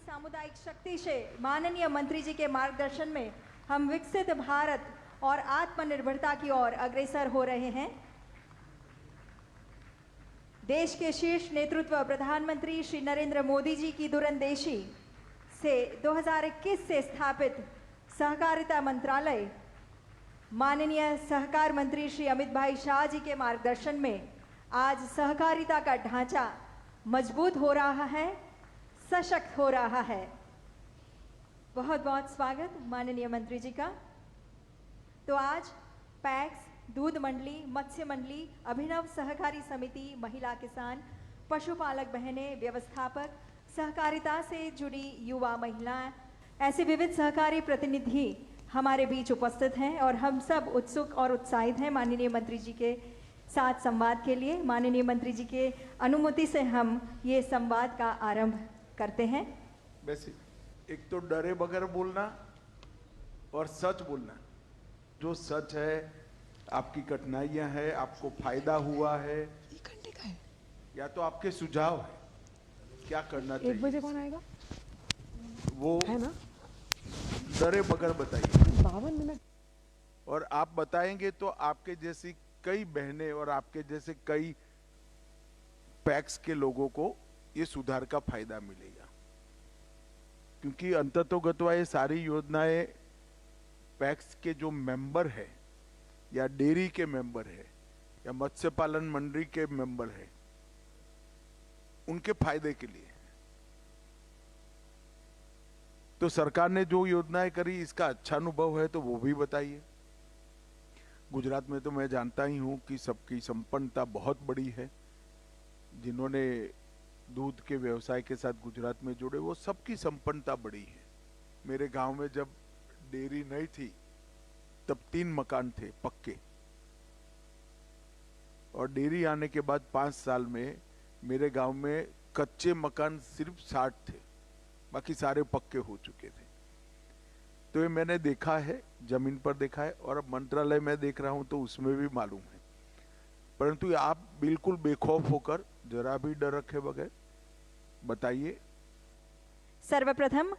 सामुदायिक शक्ति से माननीय मंत्री जी के मार्गदर्शन में हम विकसित भारत और आत्मनिर्भरता की ओर अग्रसर हो रहे हैं। देश के शीर्ष नेतृत्व प्रधानमंत्री श्री नरेंद्र मोदी जी की दूरंदेशी से 2021 से स्थापित सहकारिता मंत्रालय, माननीय सहकार मंत्री श्री अमित भाई शाह जी के मार्गदर्शन में आज सहकारिता का ढांचा मजबूत हो रहा है, सशक्त हो रहा है। बहुत बहुत स्वागत माननीय मंत्री जी का। तो आज पैक्स, दूध मंडली, मत्स्य मंडली, अभिनव सहकारी समिति, महिला किसान, पशुपालक बहनें, व्यवस्थापक, सहकारिता से जुड़ी युवा महिलाएं, ऐसे विविध सहकारी प्रतिनिधि हमारे बीच उपस्थित हैं और हम सब उत्सुक और उत्साहित हैं माननीय मंत्री जी के साथ संवाद के लिए। माननीय मंत्री जी के अनुमति से हम ये संवाद का आरंभ करते हैं। वैसे एक तो डरे बगैर बोलना और सच बोलना। जो सच है, आपकी कठिनाइयां हैं, आपको फायदा हुआ है या तो आपके सुझाव है, क्या करना चाहिए। 1 बजे कौन आएगा वो है ना? डरे बगैर बताइए। 52 मिनट। और आप बताएंगे तो आपके जैसी कई बहनें और आपके जैसे कई पैक्स के लोगों को ये सुधार का फायदा मिलेगा, क्योंकि अंततोगत्वा ये सारी योजनाएं पैक्स के जो मेंबर है या डेयरी के मेंबर है या मत्स्य पालन मंडली के मेंबर है, उनके फायदे के लिए। तो सरकार ने जो योजनाएं करी, इसका अच्छा अनुभव है तो वो भी बताइए। गुजरात में तो मैं जानता ही हूं कि सबकी संपन्नता बहुत बड़ी है। जिन्होंने दूध के व्यवसाय के साथ गुजरात में जुड़े, वो सबकी संपन्नता बड़ी है। मेरे गांव में जब डेयरी नहीं थी तब 3 मकान थे पक्के, और डेयरी आने के बाद 5 साल में मेरे गांव में कच्चे मकान सिर्फ 60 थे, बाकी सारे पक्के हो चुके थे। तो ये मैंने देखा है, जमीन पर देखा है, और अब मंत्रालय में देख रहा हूं तो उसमें भी मालूम है। परंतु आप बिल्कुल बेखौफ होकर, जरा भी डर रखे बगैर बताइए। सर्वप्रथम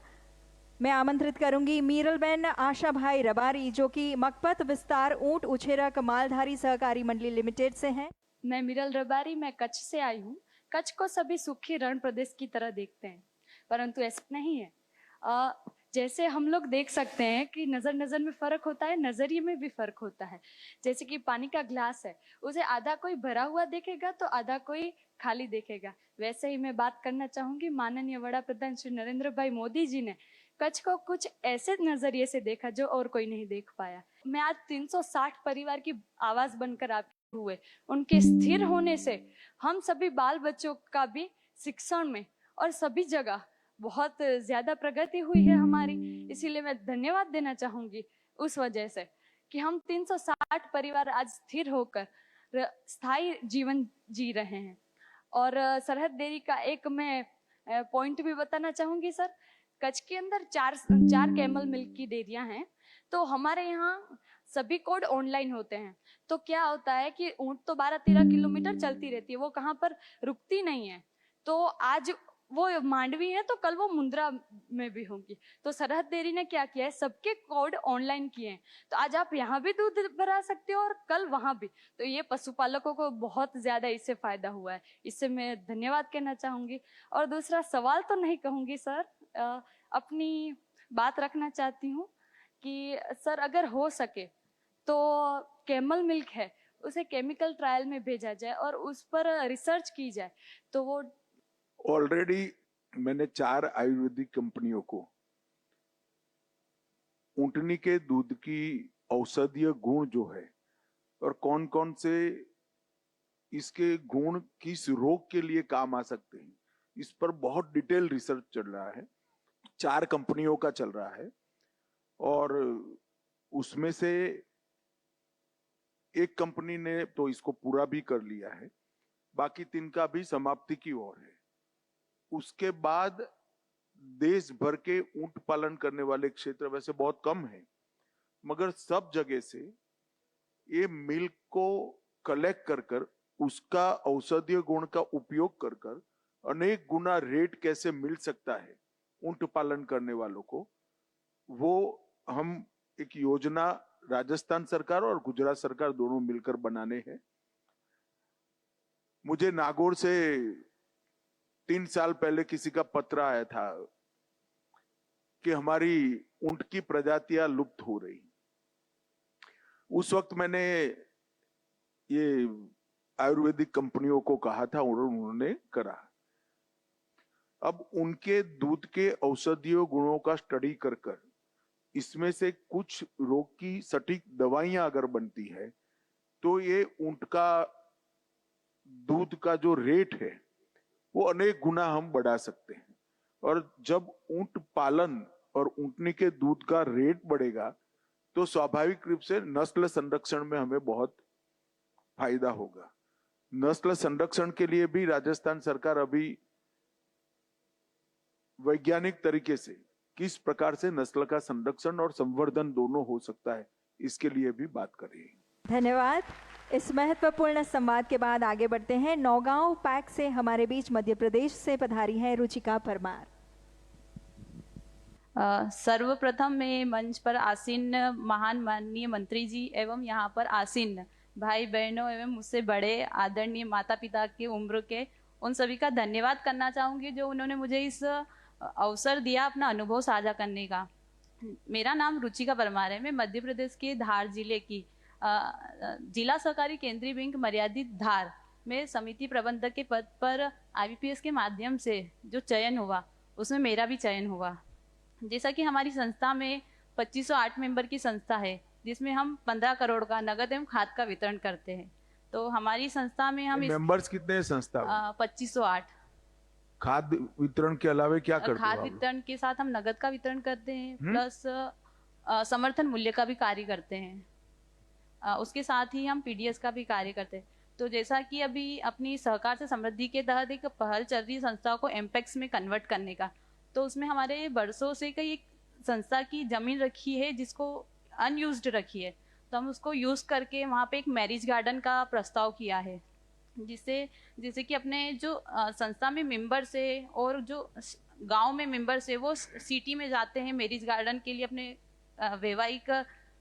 मैं आमंत्रित करूंगी मीरलबेन आशा भाई रबारी, जो कि मकपत विस्तार ऊंट उछेरक मालधारी सहकारी मंडली लिमिटेड से हैं। मैं मीरल रबारी, मैं कच्छ से आई हूँ। कच्छ को सभी सूखी रण प्रदेश की तरह देखते हैं, परंतु ऐसा नहीं है। जैसे हम लोग देख सकते हैं कि नजर में फर्क होता है, नजरिए में भी फर्क होता है। जैसे कि पानी का ग्लास है, उसे आधा कोई भरा हुआ देखेगा तो आधा कोई खाली देखेगा। वैसे ही मैं बात करना चाहूंगी, माननीय वड़ा प्रधान श्री नरेंद्र भाई मोदी जी ने कच्छ को कुछ ऐसे नजरिए से देखा जो और कोई नहीं देख पाया। मैं आज 360 परिवार की आवाज बनकर आपके हुए, उनके स्थिर होने से हम सभी बाल बच्चों का भी शिक्षण में और सभी जगह बहुत ज्यादा प्रगति हुई है हमारी। इसीलिए मैं धन्यवाद देना चाहूंगी उस वजह से कि हम 360 परिवार आज स्थिर होकर स्थायी जीवन जी रहे हैं। और सरहद डेयरी का एक मैं पॉइंट भी बताना चाहूंगी सर। कच्छ के अंदर चार कैमल मिल्क की डेयरियां हैं, तो हमारे यहाँ सभी कोड ऑनलाइन होते हैं। तो क्या होता है कि ऊंट तो 12-13 किलोमीटर चलती रहती है, वो कहाँ पर रुकती नहीं है। तो आज वो मांडवी है तो कल वो मुंद्रा में भी होंगी। तो सरहद डेयरी ने क्या किया है, सबके कोड ऑनलाइन किए हैं। तो आज आप यहाँ भी दूध भरा सकते हो और कल वहां भी। तो ये पशुपालकों को बहुत ज्यादा इससे फायदा हुआ है, इससे मैं धन्यवाद कहना चाहूंगी। और दूसरा सवाल तो नहीं कहूंगी सर, अपनी बात रखना चाहती हूँ कि सर अगर हो सके तो कैमल मिल्क है उसे केमिकल ट्रायल में भेजा जाए और उस पर रिसर्च की जाए। तो वो ऑलरेडी मैंने 4 आयुर्वेदिक कंपनियों को ऊंटनी के दूध की औषधीय गुण जो है और कौन कौन से इसके गुण किस रोग के लिए काम आ सकते हैं, इस पर बहुत डिटेल रिसर्च चल रहा है। 4 कंपनियों का चल रहा है और उसमें से एक कंपनी ने तो इसको पूरा भी कर लिया है, बाकी 3 का भी समाप्ति की ओर है। उसके बाद देश भर के ऊंट पालन करने वाले क्षेत्र वैसे बहुत कम है, मगर सब जगह से ये मिल्क को कलेक्ट कर कर उसका औषधीय गुण का उपयोग कर कर अनेक गुना रेट कैसे मिल सकता है, ऊंट पालन करने वालों को, वो हम एक योजना राजस्थान सरकार और गुजरात सरकार दोनों मिलकर बनाने हैं। मुझे नागौर से 3 साल पहले किसी का पत्र आया था कि हमारी ऊंट की प्रजातियां लुप्त हो रही। उस वक्त मैंने ये आयुर्वेदिक कंपनियों को कहा था और उन्होंने करा। अब उनके दूध के औषधीय गुणों का स्टडी कर कर इसमें से कुछ रोग की सटीक दवाइयां अगर बनती है तो ये ऊंट का दूध का जो रेट है वो अनेक गुना हम बढ़ा सकते हैं। और जब ऊंट पालन और ऊंटनी के दूध का रेट बढ़ेगा तो स्वाभाविक रूप से नस्ल संरक्षण में हमें बहुत फायदा होगा। नस्ल संरक्षण के लिए भी राजस्थान सरकार अभी वैज्ञानिक तरीके से किस प्रकार से नस्ल का संरक्षण और संवर्धन दोनों हो सकता है, इसके लिए भी बात कर रही है। धन्यवाद। इस महत्वपूर्ण संवाद के बाद आगे बढ़ते हैं। नौगांव पैक से हमारे बीच मध्य प्रदेश से पधारी हैं रुचिका परमार। सर्वप्रथम मैं मंच पर आसीन महान माननीय मंत्री जी एवं यहाँ पर आसीन भाई बहनों एवं मुझसे बड़े आदरणीय माता पिता की उम्र के उन सभी का धन्यवाद करना चाहूँगी जो उन्होंने मुझे इस अवसर दिया अपना अनुभव साझा करने का। मेरा नाम रुचिका परमार है। मैं मध्य प्रदेश के धार जिले की जिला सहकारी केंद्रीय बैंक मर्यादित धार में समिति प्रबंधक के पद पर IBPS के माध्यम से जो चयन हुआ उसमें मेरा भी चयन हुआ। जैसा कि हमारी संस्था में 2508 मेंबर की संस्था है जिसमें हम 15 करोड़ का नगद एवं खाद का वितरण करते हैं। तो हमारी संस्था में हम मेंबर्स कितने हैं संस्था में? 2508। खाद वितरण के अलावा क्या करते हो? खाद वितरण के साथ हम नगद का वितरण करते हैं प्लस समर्थन मूल्य का भी कार्य करते हैं। उसके साथ ही हम PDS का भी कार्य करते हैं। तो जैसा कि अभी अपनी सहकार से समृद्धि के तहत एक पहल चल रही है संस्था को एमपेक्स में कन्वर्ट करने का, तो उसमें हमारे बरसों से कई एक संस्था की जमीन रखी है जिसको अनयूज्ड रखी है, तो हम उसको यूज करके वहाँ पे एक मैरिज गार्डन का प्रस्ताव किया है जिससे कि अपने जो संस्था में मेंबर्स है और जो गांव में मेंबर्स है वो सिटी में जाते हैं मैरिज गार्डन के लिए अपने वैवाहिक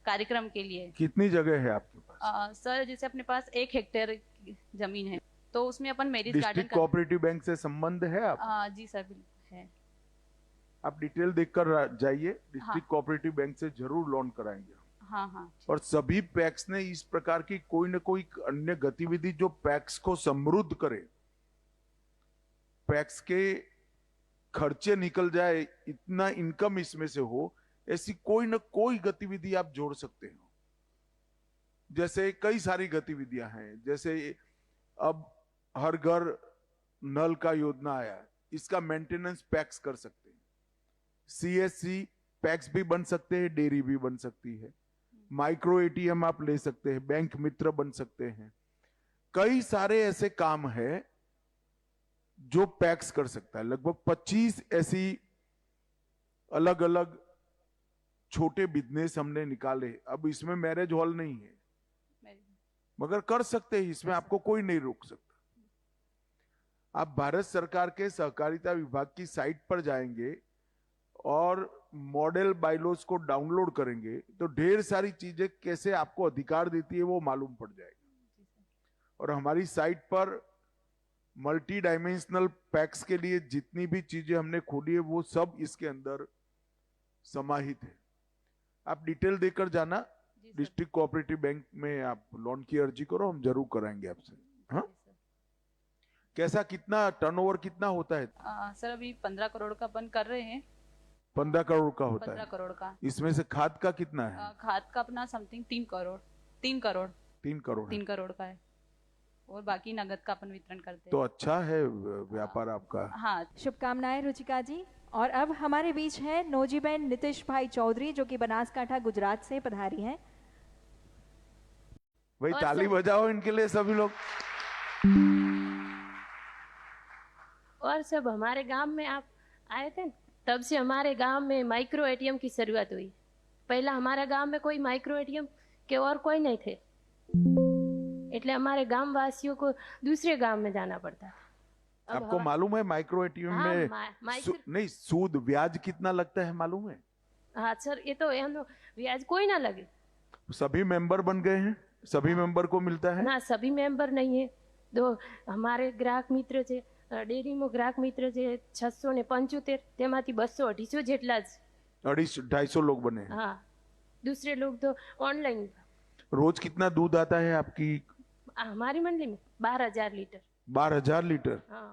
कार्यक्रम के लिए। कितनी जगह है आपके पास? सर जैसे अपने पास 1 हेक्टेयर जमीन है तो उसमें अपन marriage garden district cooperative bank से संबंध है आप? जी सर है। आप डिटेल देखकर जाइए। डिस्ट्रिक्ट कोऑपरेटिव बैंक से जरूर लोन कराएंगे। हाँ। और सभी पैक्स ने इस प्रकार की कोई न कोई अन्य गतिविधि जो पैक्स को समृद्ध करे, पैक्स के खर्चे निकल जाए, इतना इनकम इसमें से हो, ऐसी कोई न कोई गतिविधि आप जोड़ सकते हो। जैसे कई सारी गतिविधियां हैं, जैसे अब हर घर नल का योजना आया, इसका मेंटेनेंस पैक्स कर सकते हैं। CSC पैक्स भी बन सकते हैं, डेयरी भी बन सकती है, माइक्रो ATM आप ले सकते हैं, बैंक मित्र बन सकते हैं। कई सारे ऐसे काम है जो पैक्स कर सकता है। लगभग 25 ऐसी अलग अलग छोटे बिजनेस हमने निकाले। अब इसमें मैरिज हॉल नहीं है मगर कर सकते हैं, इसमें आपको कोई नहीं रोक सकता। आप भारत सरकार के सहकारिता विभाग की साइट पर जाएंगे और मॉडल बाइलॉज को डाउनलोड करेंगे तो ढेर सारी चीजें कैसे आपको अधिकार देती है वो मालूम पड़ जाएगा। और हमारी साइट पर मल्टी डायमेंशनल पैक्स के लिए जितनी भी चीजें हमने खोली है वो सब इसके अंदर समाहित है। आप डिटेल देकर जाना। डिस्ट्रिक्ट कोऑपरेटिव बैंक में आप लोन की अर्जी करो, हम जरूर कराएंगे आपसे। हाँ, कैसा, कितना टर्नओवर कितना होता है? सर अभी 15 करोड़ का अपन कर रहे हैं। 15 करोड़ का होता 15 है। करोड़ का। इसमें से खाद का कितना है? खाद का अपना समथिंग 3 करोड़ 3 करोड़ 3 करोड़ का है और बाकी नगद का अपन वितरण करते हैं। तो अच्छा है व्यापार आपका। हाँ, शुभकामनाएं रुचिका जी। और अब हमारे बीच है नोजीबेन नितिश भाई चौधरी जो कि बनासकांठा गुजरात से पधारी हैं। भाई ताली बजाओ इनके लिए सभी लोग। और सब हमारे गांव में आप आए थे तब से हमारे गांव में माइक्रो ATM की शुरुआत हुई। पहला हमारे गांव में कोई माइक्रो ATM के और कोई नहीं थे, એટલે हमारे गांव वासियों को दूसरे गांव में जाना पड़ता था। अब आपको मालूम है माइक्रो एटीएम हाँ, में माइक्रो नहीं सूद ब्याज कितना लगता है मालूम है? हाँ सर, ये तो એમનો વ્યાજ કોઈ ના લગે सभी मेंबर बन गए हैं, सभी मेंबर को मिलता है। ના सभी मेंबर नहीं है। तो हमारे ग्राहक मित्र છે ડેરીમાં ગ્રાહક મિત્ર છે 675 તેમાંથી 200-250 જેટલા જ 250-250 लोग बने हैं। हाँ, दूसरे लोग तो ऑनलाइन। रोज कितना दूध आता है आपकी? हमारी मंडली में 12,000 लीटर। 12,000 लीटर। हाँ,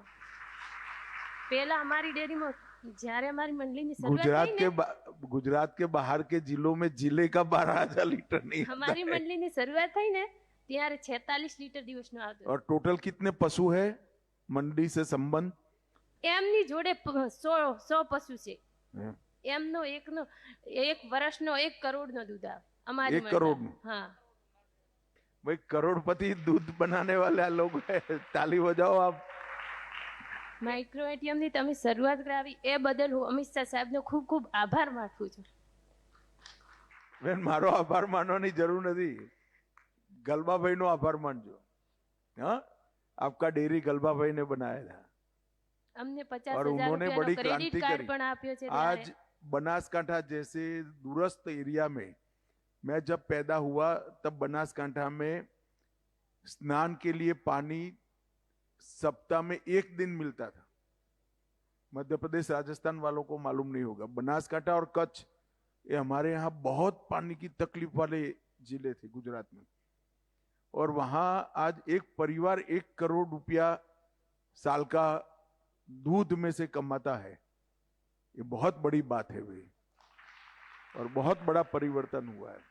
पहला हमारी डेयरी में જ્યારે हमारी मंडली ની શરૂઆત થઈ ને, गुजरात के बाहर के जिलों में जिले का 12,000 लीटर नहीं आता हमारी है। मंडली ની શરૂઆત થઈ ને ત્યારે 46 लीटर દિવસનો આવતો। और टोटल कितने पशु है मंडी से संबंध? એમની જોડે 100 પશુ છે। हैं? એમનો એકનો 1 વર્ષનો 1 કરોડનો दूध આવે અમારી 1 करोड़ નું? हाँ, भाई करोड़पति दूध बनाने वाले लोग है, ताली बजाओ आप। માઇક્રો એટીએમ ની તમે શરૂઆત કરાવી એ બદલ હું અમિત શાહ સાહેબનો ખૂબ ખૂબ આભાર માનું છું। બેન મારો આભાર માનવાની જરૂર નથી, ગલબાભાઈનો આભાર માનજો। हाँ, आपका डेयरी गलबाभाई ने बनाया था અમને और 50,000 उन्होंने રૂપિયાનો बड़ी ક્રેડિટ क्रांति કાર્ડ करी। પણ આપ્યો છે। आज बनासकांठा जैसे दूरस्थ एरिया में, मैं जब पैदा हुआ तब बनासकांठा में स्नान के लिए पानी सप्ताह में 1 दिन मिलता था। मध्य प्रदेश राजस्थान वालों को मालूम नहीं होगा, बनासकांठा और कच्छ ये हमारे यहाँ बहुत पानी की तकलीफ वाले जिले थे गुजरात में। और वहां आज एक परिवार 1 करोड़ रुपया साल का दूध में से कमाता है, ये बहुत बड़ी बात है भाई, और बहुत बड़ा परिवर्तन हुआ है।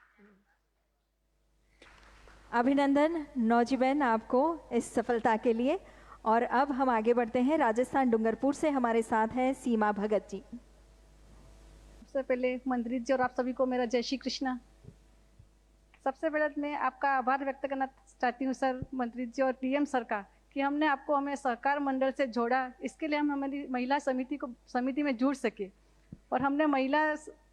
अभिनंदन नौजीबेन आपको इस सफलता के लिए। और अब हम आगे बढ़ते हैं, राजस्थान डूंगरपुर से हमारे साथ हैं सीमा भगत जी। सबसे पहले मंत्री जी और आप सभी को मेरा जय श्री कृष्णा। सबसे पहले मैं आपका आभार व्यक्त करना चाहती हूँ सर, मंत्री जी और पीएम सर का, कि हमने आपको हमें सहकार मंडल से जोड़ा। इसके लिए हम हमारी महिला समिति में जुड़ सके और हमने महिला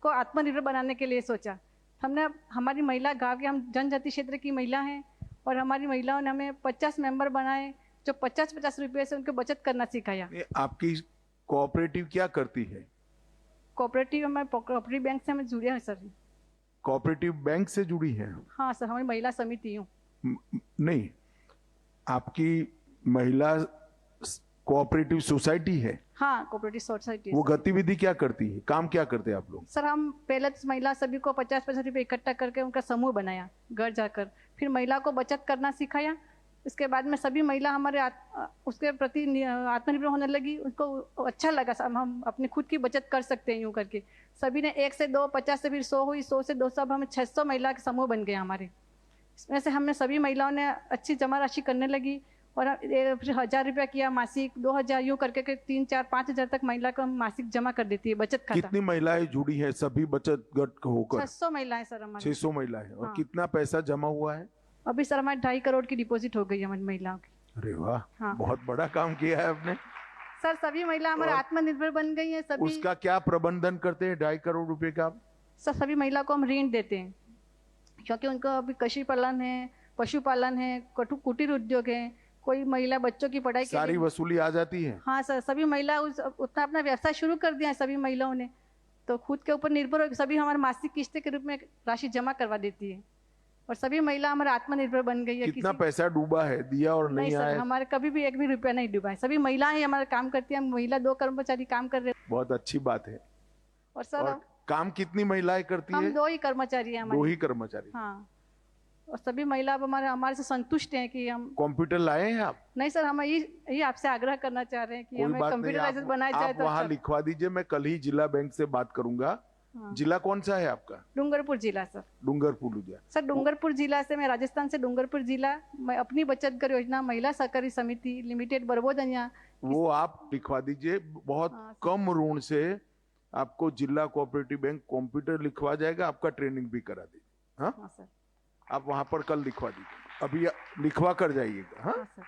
को आत्मनिर्भर बनाने के लिए सोचा। हमने हमारी महिला गाँव के, हम जनजाति क्षेत्र की महिला हैं और हमारी महिलाओं ने हमें 50 मेंबर बनाए जो 50-50 रुपये से उनको बचत करना सिखाया। ये आपकी कोऑपरेटिव क्या करती है? कोऑपरेटिव हमारे कोऑपरेटिव बैंक से हमें जुड़े हैं सर। कोऑपरेटिव बैंक से जुड़ी है? हाँ सर, हमारी महिला समिति हूँ। नहीं, आपकी महिला कोऑपरेटिव सोसाइटी है? हाँ, कोऑपरेटिव सोसाइटी। वो गतिविधि क्या करती है, काम क्या करते हैं आप लोग? सर हम पहले तो महिला सभी को 50-50 रुपये इकट्ठा करके उनका समूह बनाया घर जाकर, फिर महिला को बचत करना सिखाया। इसके बाद में सभी महिला हमारे उसके प्रति आत्मनिर्भर होने लगी, उनको अच्छा लगा हम अपनी खुद की बचत कर सकते हैं यूँ करके। सभी ने 1 से 2, 50 से फिर 100 हुई, 100 से 200, अब हमें 600 महिला के समूह बन गए हमारे। इसमें से हमने सभी महिलाओं ने अच्छी जमा राशि करने लगी और फिर 1,000 रुपया किया मासिक, 2,000 यूँ करके 3, 4, 5,000 तक महिला को मासिक जमा कर देती है बचत खाता। कितनी महिलाएं जुड़ी है सभी बचत गट होकर? 600 महिलाएं सर हमारी। 600 महिलाएं। और हाँ। कितना पैसा जमा हुआ है अभी सर हमारे 2.5 करोड़ की डिपॉजिट हो गई है हमारी महिलाओं की। अरे वाह, हाँ। बहुत बड़ा काम किया है आपने। सर सभी महिला हमारे और आत्मनिर्भर बन गई है सभी। उसका क्या प्रबंधन करते हैं 2.5 करोड़ रुपए का? सर सभी महिला को हम ऋण देते हैं क्योंकि उनको अभी कृषि पालन है, पशुपालन है, कुटीर उद्योग है, कोई महिला बच्चों की पढ़ाई के सारी लिए। वसूली आ जाती है? हाँ सर, सभी महिला उतना अपना व्यवसाय शुरू कर दिया है सभी महिलाओं ने, तो खुद के ऊपर निर्भर हो सभी हमारे मासिक किस्त के रूप में राशि जमा करवा देती है और सभी महिला हमारे आत्मनिर्भर बन गई है। कितना पैसा डूबा है, दिया और नहीं नहीं सर, आया? हमारे कभी भी 1 भी रुपया नहीं डूबा है। सभी महिलाएं हमारे काम करती हैं, महिला 2 कर्मचारी काम कर रहे हैं। बहुत अच्छी बात है। और सर और काम कितनी महिलाएं करती हम है? 2 ही कर्मचारी हैं 2 हमारे। ही कर्मचारी। हाँ, और सभी महिला अब हमारे से संतुष्ट हैं कि हम। कंप्यूटर लाए हैं आप? नहीं सर, हम यही आपसे आग्रह करना चाह रहे हैं कि कोई हमें बात नहीं, कंप्यूटराइज बनाया जाए आप तो वहाँ अच्छा। लिखवा दीजिए, मैं कल ही जिला बैंक से बात करूंगा। हाँ। जिला कौन सा है आपका? डूंगरपुर जिला सर। डूंगरपुर जिला। सर डूंगरपुर जिला से, मैं राजस्थान से डूंगरपुर जिला, मैं अपनी बचत घर योजना महिला सहकारी समिति लिमिटेड बरबोदनिया। वो आप लिखवा दीजिए, बहुत हाँ, कम ऋण से आपको जिला कोऑपरेटिव बैंक कंप्यूटर लिखवा जाएगा, आपका ट्रेनिंग भी करा दीजिए। हाँ, हाँ सर। आप वहां पर कल लिखवा दीजिए, अभी लिखवा कर जाइएगा। हाँ, हाँ सर।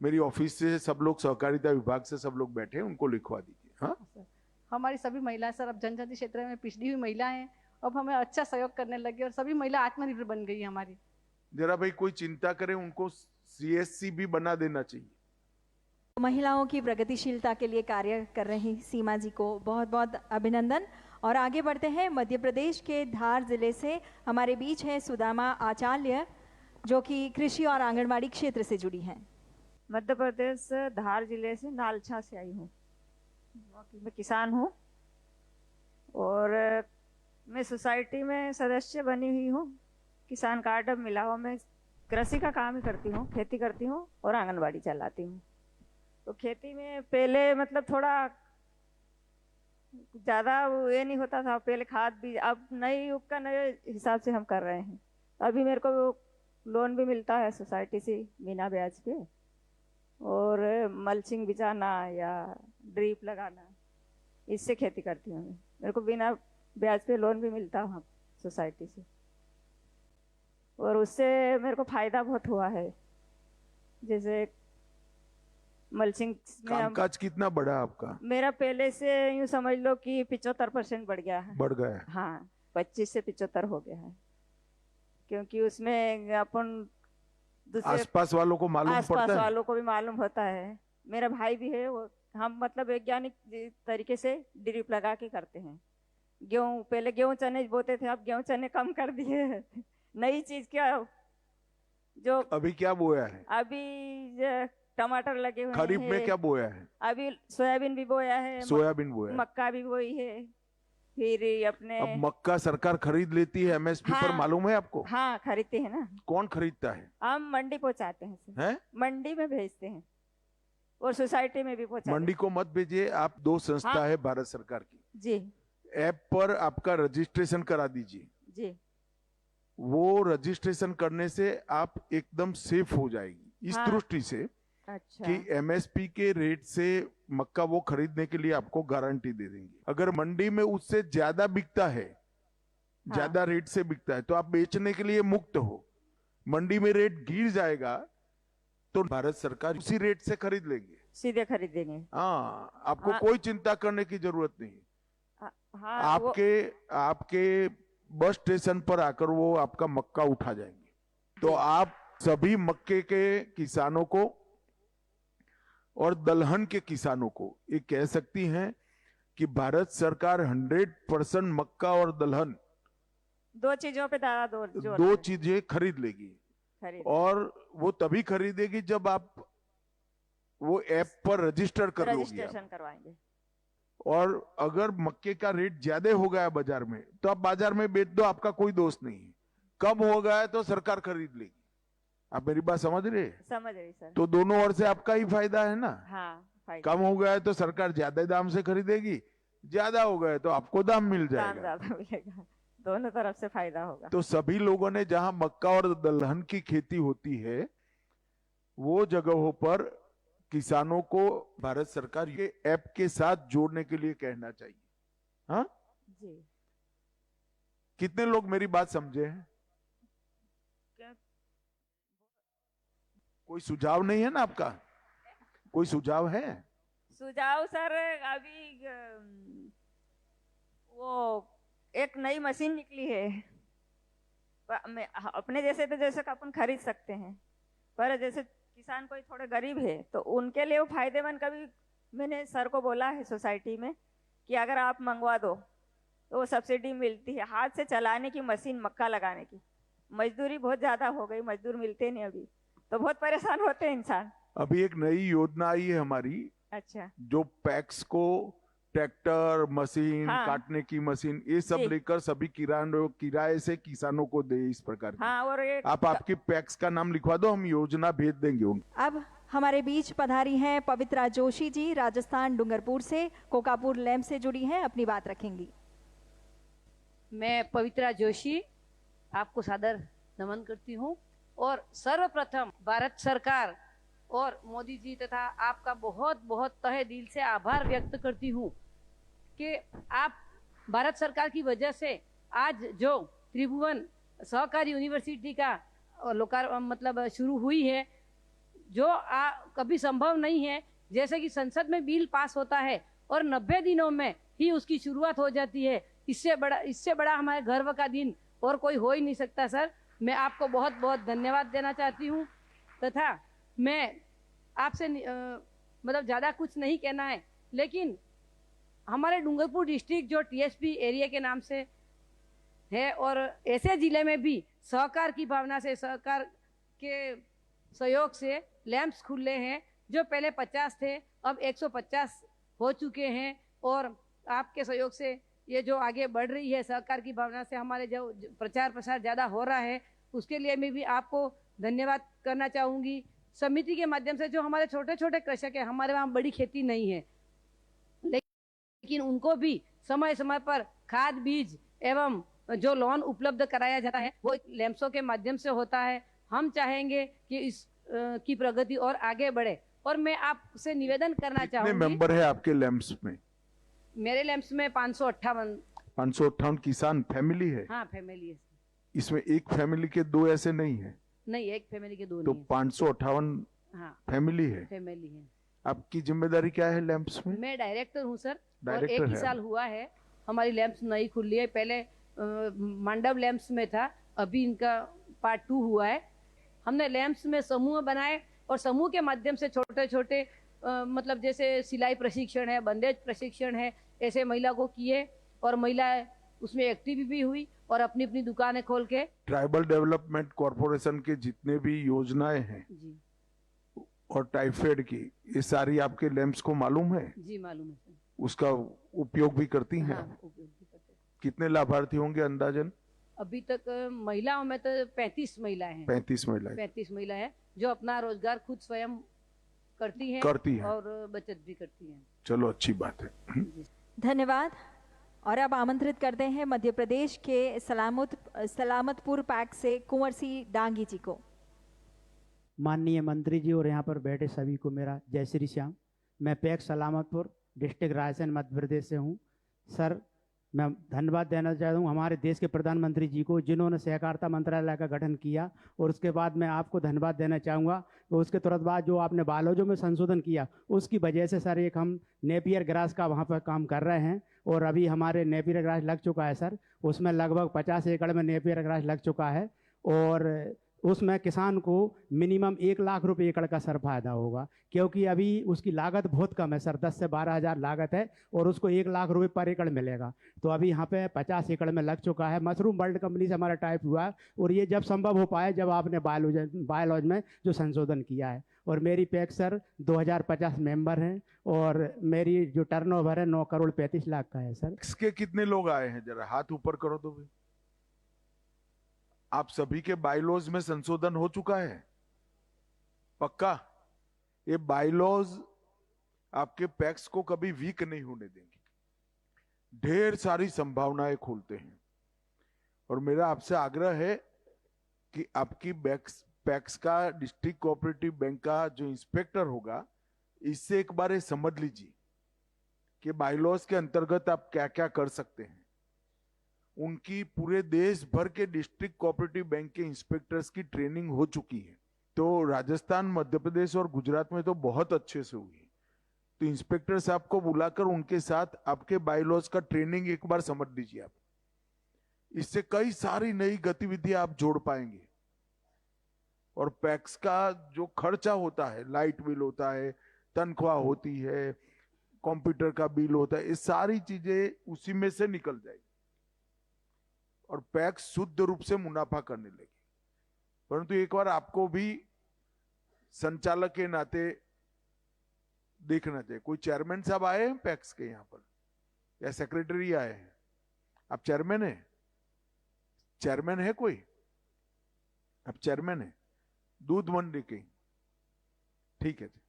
मेरी ऑफिस से सब लोग, सहकारिता विभाग से सब लोग बैठे हैं, उनको लिखवा दीजिए। हाँ, हाँ सर, हमारी सभी महिलाएं सर अब जनजाति क्षेत्र में पिछड़ी हुई महिला हैं, अब हमें अच्छा सहयोग करने लगे और सभी महिला आत्मनिर्भर बन गई है हमारी। जरा भाई कोई चिंता करे उनको CSC भी बना देना चाहिए। महिलाओं की प्रगतिशीलता के लिए कार्य कर रही सीमा जी को बहुत बहुत अभिनंदन। और आगे बढ़ते हैं, मध्य प्रदेश के धार जिले से हमारे बीच है सुदामा आचार्य, जो कि कृषि और आंगनबाड़ी क्षेत्र से जुड़ी हैं। मध्य प्रदेश धार जिले से नालछा से आई हूँ। मैं किसान हूँ और मैं सोसाइटी में सदस्य बनी हुई हूँ। किसान कार्ड अब मिला हुआ। मैं कृषि का काम ही करती हूँ, खेती करती हूँ और आंगनबाड़ी चलाती हूँ। तो खेती में पहले मतलब थोड़ा ज़्यादा ये नहीं होता था, पहले खाद भी, अब नए युग का नए हिसाब से हम कर रहे हैं। अभी मेरे को लोन भी मिलता है सोसाइटी से बिना ब्याज पे, और मल्चिंग बिछाना या ड्रिप लगाना, इससे खेती करती हूँ मैं। मेरे को बिना ब्याज पे लोन भी मिलता है सोसाइटी से, और उससे मेरे को फ़ायदा बहुत हुआ है। जैसे मल्चिंग में कामकाज कितना बढ़ा आपका? मेरा पहले से यूँ समझ लो कि 75% बढ़ गया है। बढ़ गया है? हाँ, 25 से 75 हो गया है, क्योंकि उसमें अपन दूसरे आसपास वालों को मालूम आसपास पड़ता है? वालों को भी मालूम होता है। मेरा भाई भी है, वो हम मतलब वैज्ञानिक तरीके से ड्रिप लगा के करते हैं। गेहूँ पहले गेहूँ चने बोते थे, अब गेहूँ चने कम कर दिए। नई चीज क्या जो अभी क्या बोया है? अभी टमाटर लगे हुए खरीफ हैं। में क्या बोया है? अभी सोयाबीन भी बोया है, सोयाबीन बोया है। मक्का भी बोई है। फिर अपने अब मक्का सरकार खरीद लेती है एमएसपी पर, हाँ, मालूम है आपको? हाँ खरीदते हैं ना। कौन खरीदता है? हम मंडी पहुंचाते हैं सर। हैं? मंडी में भेजते हैं और सोसाइटी में भी पहुंचाते मंडी को मत भेजिए आप। दो संस्था हाँ। है भारत सरकार की, जी ऐप पर आपका रजिस्ट्रेशन करा दीजिए। जी। वो रजिस्ट्रेशन करने से आप एकदम सेफ हो जाएगी इस हाँ। दृष्टि से अच्छा कि एमएसपी के रेट से मक्का वो खरीदने के लिए आपको गारंटी दे देंगे। अगर मंडी में उससे ज्यादा बिकता है, ज्यादा रेट से बिकता है, तो आप बेचने के लिए मुक्त हो। मंडी में रेट गिर जाएगा तो भारत सरकार उसी रेट से खरीद लेंगे, सीधे खरीदेंगे। हाँ, आपको हाँ। कोई चिंता करने की जरूरत नहीं। हाँ आपके बस स्टेशन पर आकर वो आपका मक्का उठा जाएंगे। तो आप सभी मक्के के किसानों को और दलहन के किसानों को ये कह सकती हैं कि भारत सरकार 100% मक्का और दलहन दो चीजों पे दादा दो चीजें खरीद लेगी। खरीद और वो तभी खरीदेगी जब आप वो ऐप पर रजिस्टर कर लोगी। रजिस्ट्रेशन करवाएंगे। और अगर मक्के का रेट ज्यादा हो गया बाजार में तो आप बाजार में बेच दो, आपका कोई दोष नहीं है। कम हो गया है तो सरकार खरीद लेगी। आप मेरी बात समझ रहे हैं? समझ रही सर। तो दोनों ओर से आपका ही फायदा है ना। हाँ फायदा। कम हो गया है तो सरकार ज्यादा दाम से खरीदेगी, ज्यादा हो गया है तो आपको दाम मिल दाम जाएगा। ज्यादा मिलेगा, दोनों तरफ से फायदा होगा। तो सभी लोगों ने जहां मक्का और दलहन की खेती होती है वो जगहों पर किसानों को भारत सरकार ये ऐप के साथ जोड़ने के लिए कहना चाहिए। हाँ जी। कितने लोग मेरी बात समझे हैं? क्या? कोई सुझाव नहीं है ना आपका? कोई सुझाव है? सुझाव सर, अभी वो एक नई मशीन निकली है। अपने जैसे तो जैसे अपन खरीद सकते हैं, पर जैसे किसान कोई थोड़े गरीब है तो उनके लिए वो फायदेमंद। कभी मैंने सर को बोला है सोसाइटी में कि अगर आप मंगवा दो तो वो सब्सिडी मिलती है। हाथ से चलाने की मशीन, मक्का लगाने की, मजदूरी बहुत ज़्यादा हो गई, मजदूर मिलते नहीं अभी, तो बहुत परेशान होते हैं इंसान। अभी एक नई योजना आई है हमारी, अच्छा। जो पैक्स को ट्रैक्टर, मशीन, हाँ। काटने की मशीन, ये सब जी। लेकर सभी किराए से किसानों को दे इस प्रकार की। हाँ, और एक आप आपकी पैक्स का नाम लिखवा दो, हम योजना भेज देंगे उनको। अब हमारे बीच पधारी हैं पवित्रा जोशी जी, राजस्थान डूंगरपुर से कोकापुर लैम्प से जुड़ी हैं, अपनी बात रखेंगी। मैं पवित्रा जोशी आपको सादर नमन करती हूँ और सर्वप्रथम भारत सरकार और मोदी जी तथा आपका बहुत बहुत तहे दिल से आभार व्यक्त करती हूँ कि आप भारत सरकार की वजह से आज जो त्रिभुवन सहकारी यूनिवर्सिटी का मतलब शुरू हुई है, जो कभी संभव नहीं है। जैसे कि संसद में बिल पास होता है और 90 दिनों में ही उसकी शुरुआत हो जाती है। इससे बड़ा हमारे गर्व का दिन और कोई हो ही नहीं सकता। सर, मैं आपको बहुत बहुत धन्यवाद देना चाहती हूँ तथा मैं आपसे मतलब ज़्यादा कुछ नहीं कहना है, लेकिन हमारे डूंगरपुर डिस्ट्रिक्ट जो टीएसपी एरिया के नाम से है और ऐसे ज़िले में भी सहकार की भावना से, सहकार के सहयोग से लैंप्स खुले हैं। जो पहले 50 थे अब 150 हो चुके हैं और आपके सहयोग से ये जो आगे बढ़ रही है सहकार की भावना से, हमारे जो प्रचार प्रसार ज़्यादा हो रहा है, उसके लिए मैं भी आपको धन्यवाद करना चाहूँगी। समिति के माध्यम से जो हमारे छोटे छोटे कृषक हैं, हमारे वहाँ बड़ी खेती नहीं है, लेकिन उनको भी समय समय पर खाद, बीज एवं जो लोन उपलब्ध कराया जाता है वो लैंप्सों के माध्यम से होता है। हम चाहेंगे कि इस की प्रगति और आगे बढ़े और मैं आपसे निवेदन करना कितने चाहूँगी। मेंबर है आपके लैंप्स में? मेरे लैंप्स में 558 558 किसान फैमिली है? हाँ फैमिली है। इसमें एक फैमिली के दो ऐसे नहीं है? नहीं, एक फैमिली के दो तो नहीं 558 हाँ फैमिली है। फैमिली है। आपकी जिम्मेदारी क्या है लैंप्स में? मैं डायरेक्टर हूँ सर, और डायरेक्टर एक ही है। साल हुआ है हमारी लैंप्स नई खुली है। पहले मंडप लैंप्स में था, अभी इनका पार्ट 2 हुआ है। हमने लैंप्स में समूह बनाए और समूह के माध्यम से छोटे छोटे मतलब जैसे सिलाई प्रशिक्षण है, बंदेज प्रशिक्षण है, ऐसे महिला को किए और महिला उसमें एक्टिव भी हुई और अपनी अपनी दुकानें खोल के। ट्राइबल डेवलपमेंट कॉर्पोरेशन के जितने भी योजनाएं हैं जी और टाइफाइड की, ये सारी आपके लैंप्स को मालूम है? जी मालूम है सर। उसका उपयोग भी करती हैं? हाँ, उपयोग भी करते हैं। कितने लाभार्थी होंगे अंदाजन? अभी तक महिलाओं में तो 35 महिलाएं हैं। 35 महिलाएं 35 महिलाएं हैं जो अपना रोजगार खुद स्वयं करती हैं और बचत भी करती हैं। चलो अच्छी बात है। धन्यवाद। और अब आमंत्रित करते हैं मध्य प्रदेश के सलामतपुर पैक से कुंवर सिंह डांगी जी को। माननीय मंत्री जी और यहाँ पर बैठे सभी को मेरा जय श्री श्याम। मैं पैक सलामतपुर डिस्ट्रिक्ट रायसेन मध्य प्रदेश से हूँ। सर मैं धन्यवाद देना चाहता हूँ हमारे देश के प्रधानमंत्री जी को, जिन्होंने सहकारिता मंत्रालय का गठन किया, और उसके बाद मैं आपको धन्यवाद देना चाहूँगा। तो उसके तुरंत बाद जो आपने बालोजों में संशोधन किया, उसकी वजह से सर एक हम नेपियर ग्रास का वहाँ पर काम कर रहे हैं और अभी हमारे नेपियर ग्रास लग चुका है सर। उसमें लगभग 50 एकड़ में नेपियर ग्रास लग चुका है और उसमें किसान को मिनिमम 1 लाख रुपए एकड़ का सर फायदा होगा, क्योंकि अभी उसकी लागत बहुत कम है सर, 10 से 12 हज़ार लागत है और उसको 1 लाख रुपए पर एकड़ मिलेगा। तो अभी यहाँ पे 50 एकड़ में लग चुका है। मशरूम वर्ल्ड कंपनी से हमारा टाइप हुआ है और ये जब संभव हो पाए जब आपने बायोलॉज में जो संशोधन किया है। और मेरी पैक सर 2050 मेंबर हैं और मेरी जो टर्नओवर है 9 करोड़ 35 लाख का है सर। इसके कितने लोग आए हैं? जरा हाथ ऊपर करो तो भी। आप सभी के बायलॉज में संशोधन हो चुका है? पक्का? ये बायलॉज आपके पैक्स को कभी वीक नहीं होने देंगे, ढेर सारी संभावनाएं खोलते हैं। और मेरा आपसे आग्रह है कि आपकी पैक्स का डिस्ट्रिक्ट कोऑपरेटिव बैंक का जो इंस्पेक्टर होगा, इससे एक बार ये समझ लीजिए कि बायलॉज के अंतर्गत आप क्या क्या कर सकते हैं। उनकी पूरे देश भर के डिस्ट्रिक्ट कोऑपरेटिव बैंक के इंस्पेक्टर्स की ट्रेनिंग हो चुकी है। तो राजस्थान, मध्य प्रदेश और गुजरात में तो बहुत अच्छे से हुई है। तो इंस्पेक्टर साहब को बुलाकर उनके साथ आपके बायलॉज का ट्रेनिंग एक बार समझ लीजिए आप। इससे कई सारी नई गतिविधियां आप जोड़ पाएंगे। और पैक्स का जो खर्चा होता है, लाइट बिल होता है, तनख्वाह होती है, कंप्यूटर का बिल होता है, ये सारी चीजें उसी में से निकल जाएगी और पैक्स शुद्ध रूप से मुनाफा करने लगी। परंतु एक बार आपको भी संचालक के नाते देखना चाहिए। कोई चेयरमैन साहब आए हैं पैक्स के यहाँ पर या सेक्रेटरी आए हैं? आप चेयरमैन हैं? चेयरमैन है कोई? आप चेयरमैन है दूध मंडी के? ठीक है जी।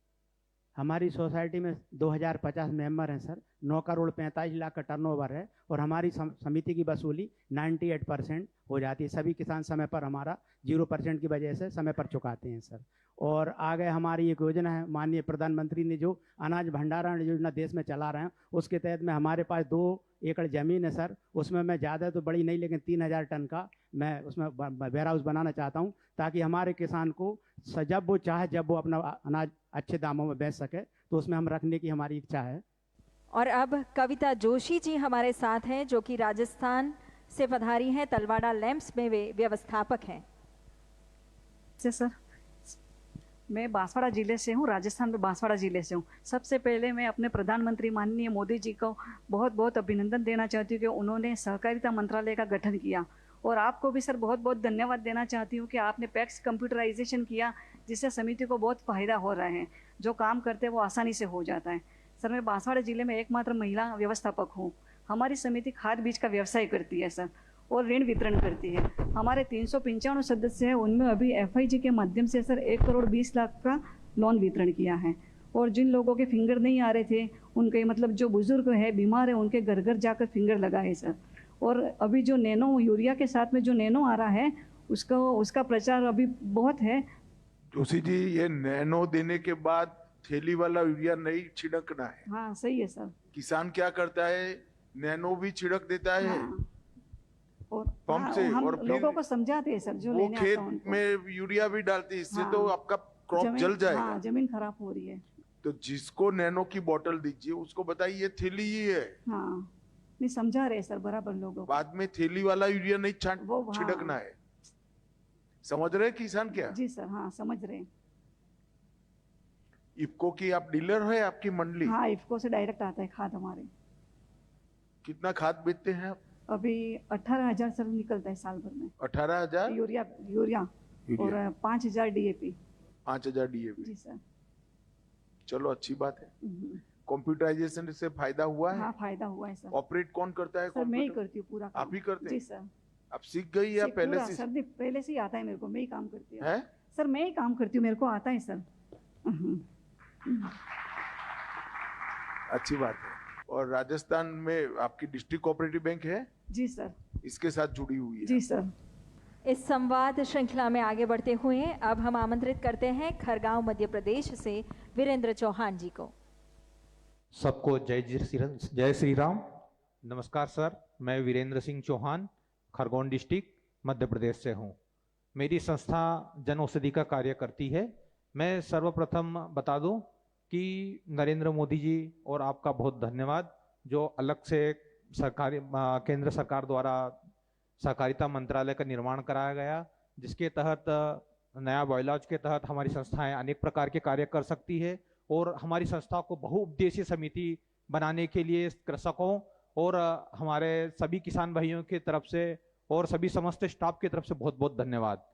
हमारी सोसाइटी में 2050 मेंबर हैं सर, 9 करोड़ 45 लाख का टर्नओवर है और हमारी समिति की वसूली 98% हो जाती है। सभी किसान समय पर हमारा 0% की वजह से समय पर चुकाते हैं सर। और आगे हमारी एक योजना है, माननीय प्रधानमंत्री ने जो अनाज भंडारण योजना देश में चला रहे हैं, उसके तहत में हमारे पास 2 एकड़ ज़मीन है सर। उसमें मैं ज़्यादा तो बड़ी नहीं, लेकिन 3000 टन का मैं उसमें वेयर हाउस बनाना चाहता हूँ, ताकि हमारे किसान को जब वो चाहे जब वो अपना अनाज अच्छे दामों में बेच सके, तो उसमें हम रखने की हमारी इच्छा है। और अब कविता जोशी जी हमारे साथ हैं, जो कि राजस्थान से पधारी हैं। तलवाड़ा लैंप्स में वे व्यवस्थापक हैं। सर मैं बांसवाड़ा ज़िले से हूँ, राजस्थान में बांसवाड़ा ज़िले से हूँ। सबसे पहले मैं अपने प्रधानमंत्री माननीय मोदी जी को बहुत बहुत अभिनंदन देना चाहती हूँ कि उन्होंने सहकारिता मंत्रालय का गठन किया। और आपको भी सर बहुत बहुत धन्यवाद देना चाहती हूँ कि आपने पैक्स कंप्यूटराइजेशन किया, जिससे समिति को बहुत फ़ायदा हो रहा है। जो काम करते हैं वो आसानी से हो जाता है। सर, मैं बांसवाड़ा ज़िले में एकमात्र महिला व्यवस्थापक हूँ। हमारी समिति खाद बीज का व्यवसाय करती है सर, और ऋण वितरण करती है। हमारे 395 सदस्य हैं, उनमें अभी FIG के माध्यम से सर 1,20,00,000 का लोन वितरण किया है। और जिन लोगों के फिंगर नहीं आ रहे थे, उनके मतलब जो बुजुर्ग है, बीमार है, उनके घर घर जाकर फिंगर लगाए सर। और अभी जो नैनो यूरिया के साथ में जो नैनो आ रहा है, उसका प्रचार अभी बहुत है। जोशी जी, ये नैनो देने के बाद थैली वाला यूरिया नहीं छिड़कना है। हाँ, सही है सर। किसान क्या करता है, नैनो भी छिड़क देता है। हाँ। और पंप से, हम और फिर लोगों को समझाते हैं सर, जो वो लेने आता है खेत उनको। में यूरिया भी डालते हैं, इससे हाँ। तो आपका क्रॉप जल जाएगा। हाँ, जमीन खराब हो रही है। तो जिसको नैनो की बोतल दीजिए, उसको बताइए ये थैली ही है। हाँ, नहीं समझा रहे सर बराबर लोगों को। बाद में थैली वाला यूरिया नहीं वो, हाँ। छिड़कना है। समझ रहे किसान क्या? जी सर, हाँ समझ रहे हैं। इफको की आप डीलर है, आपकी मंडली? हाँ, इफको से डायरेक्ट आता है खाद हमारे। कितना खाद बेचते हैं आप? अभी 18,000 सर निकलता है साल भर में। 18,000 यूरिया और 5,000 DAP। 5,000 DAP। जी सर। चलो, अच्छी बात है। कंप्यूटराइजेशन से फायदा हुआ है? हाँ, फायदा हुआ है सर। ऑपरेट कौन करता है? सर मैं ही करती हूँ पूरा काम। आप ही करते हैं? जी सर। आप सीख गई या पहले से? सर पहले से ही आता है मेरे को, मैं ही काम करती हूँ। है? सर मैं ही काम करती हूँ, मेरे को आता है सर। अच्छी बात है। और राजस्थान में आपकी डिस्ट्रिक्ट कोऑपरेटिव बैंक है? जी सर। इसके साथ जुड़ी हुई है? जी सर। इस संवाद श्रृंखला में आगे बढ़ते हुए अब हम आमंत्रित करते हैं खरगांव मध्य प्रदेश से वीरेंद्र चौहान जी को। सबको जय श्री राम। नमस्कार सर, मैं वीरेंद्र सिंह चौहान खरगोन डिस्ट्रिक्ट मध्य प्रदेश से हूँ। मेरी संस्था जन औषधि का कार्य करती है। मैं सर्वप्रथम बता दूं कि नरेंद्र मोदी जी और आपका बहुत धन्यवाद, जो अलग से सरकारी केंद्र सरकार द्वारा सहकारिता मंत्रालय का निर्माण कराया गया, जिसके तहत नया बायलॉज के तहत हमारी संस्थाएं अनेक प्रकार के कार्य कर सकती है। और हमारी संस्था को बहुउद्देशीय समिति बनाने के लिए कृषकों और हमारे सभी किसान भाइयों की तरफ से और सभी समस्त स्टाफ की तरफ से बहुत बहुत धन्यवाद।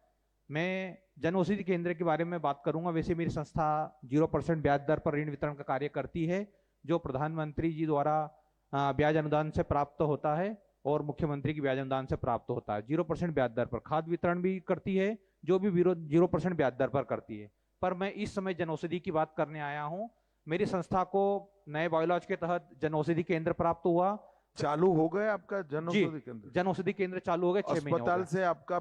मैं जन औषधि केंद्र के बारे में बात करूंगा। वैसे मेरी संस्था 0% ब्याज दर पर ऋण वितरण का कार्य करती है, जो प्रधानमंत्री जी द्वारा ब्याज अनुदान से प्राप्त होता है और मुख्यमंत्री की ब्याज अनुदान से प्राप्त होता है। 0% ब्याज दर पर खाद वितरण भी करती है, जो भी 0% ब्याज दर पर करती है। पर मैं इस समय जन औषधि की बात करने आया हूँ। मेरी संस्था को नए बायोलॉज के तहत जन औषधि केंद्र प्राप्त हुआ। चालू हो गया आपका जन औषधि केंद्र? जन औषधि केंद्र चालू हो गए 6 महीने। अस्पताल से आपका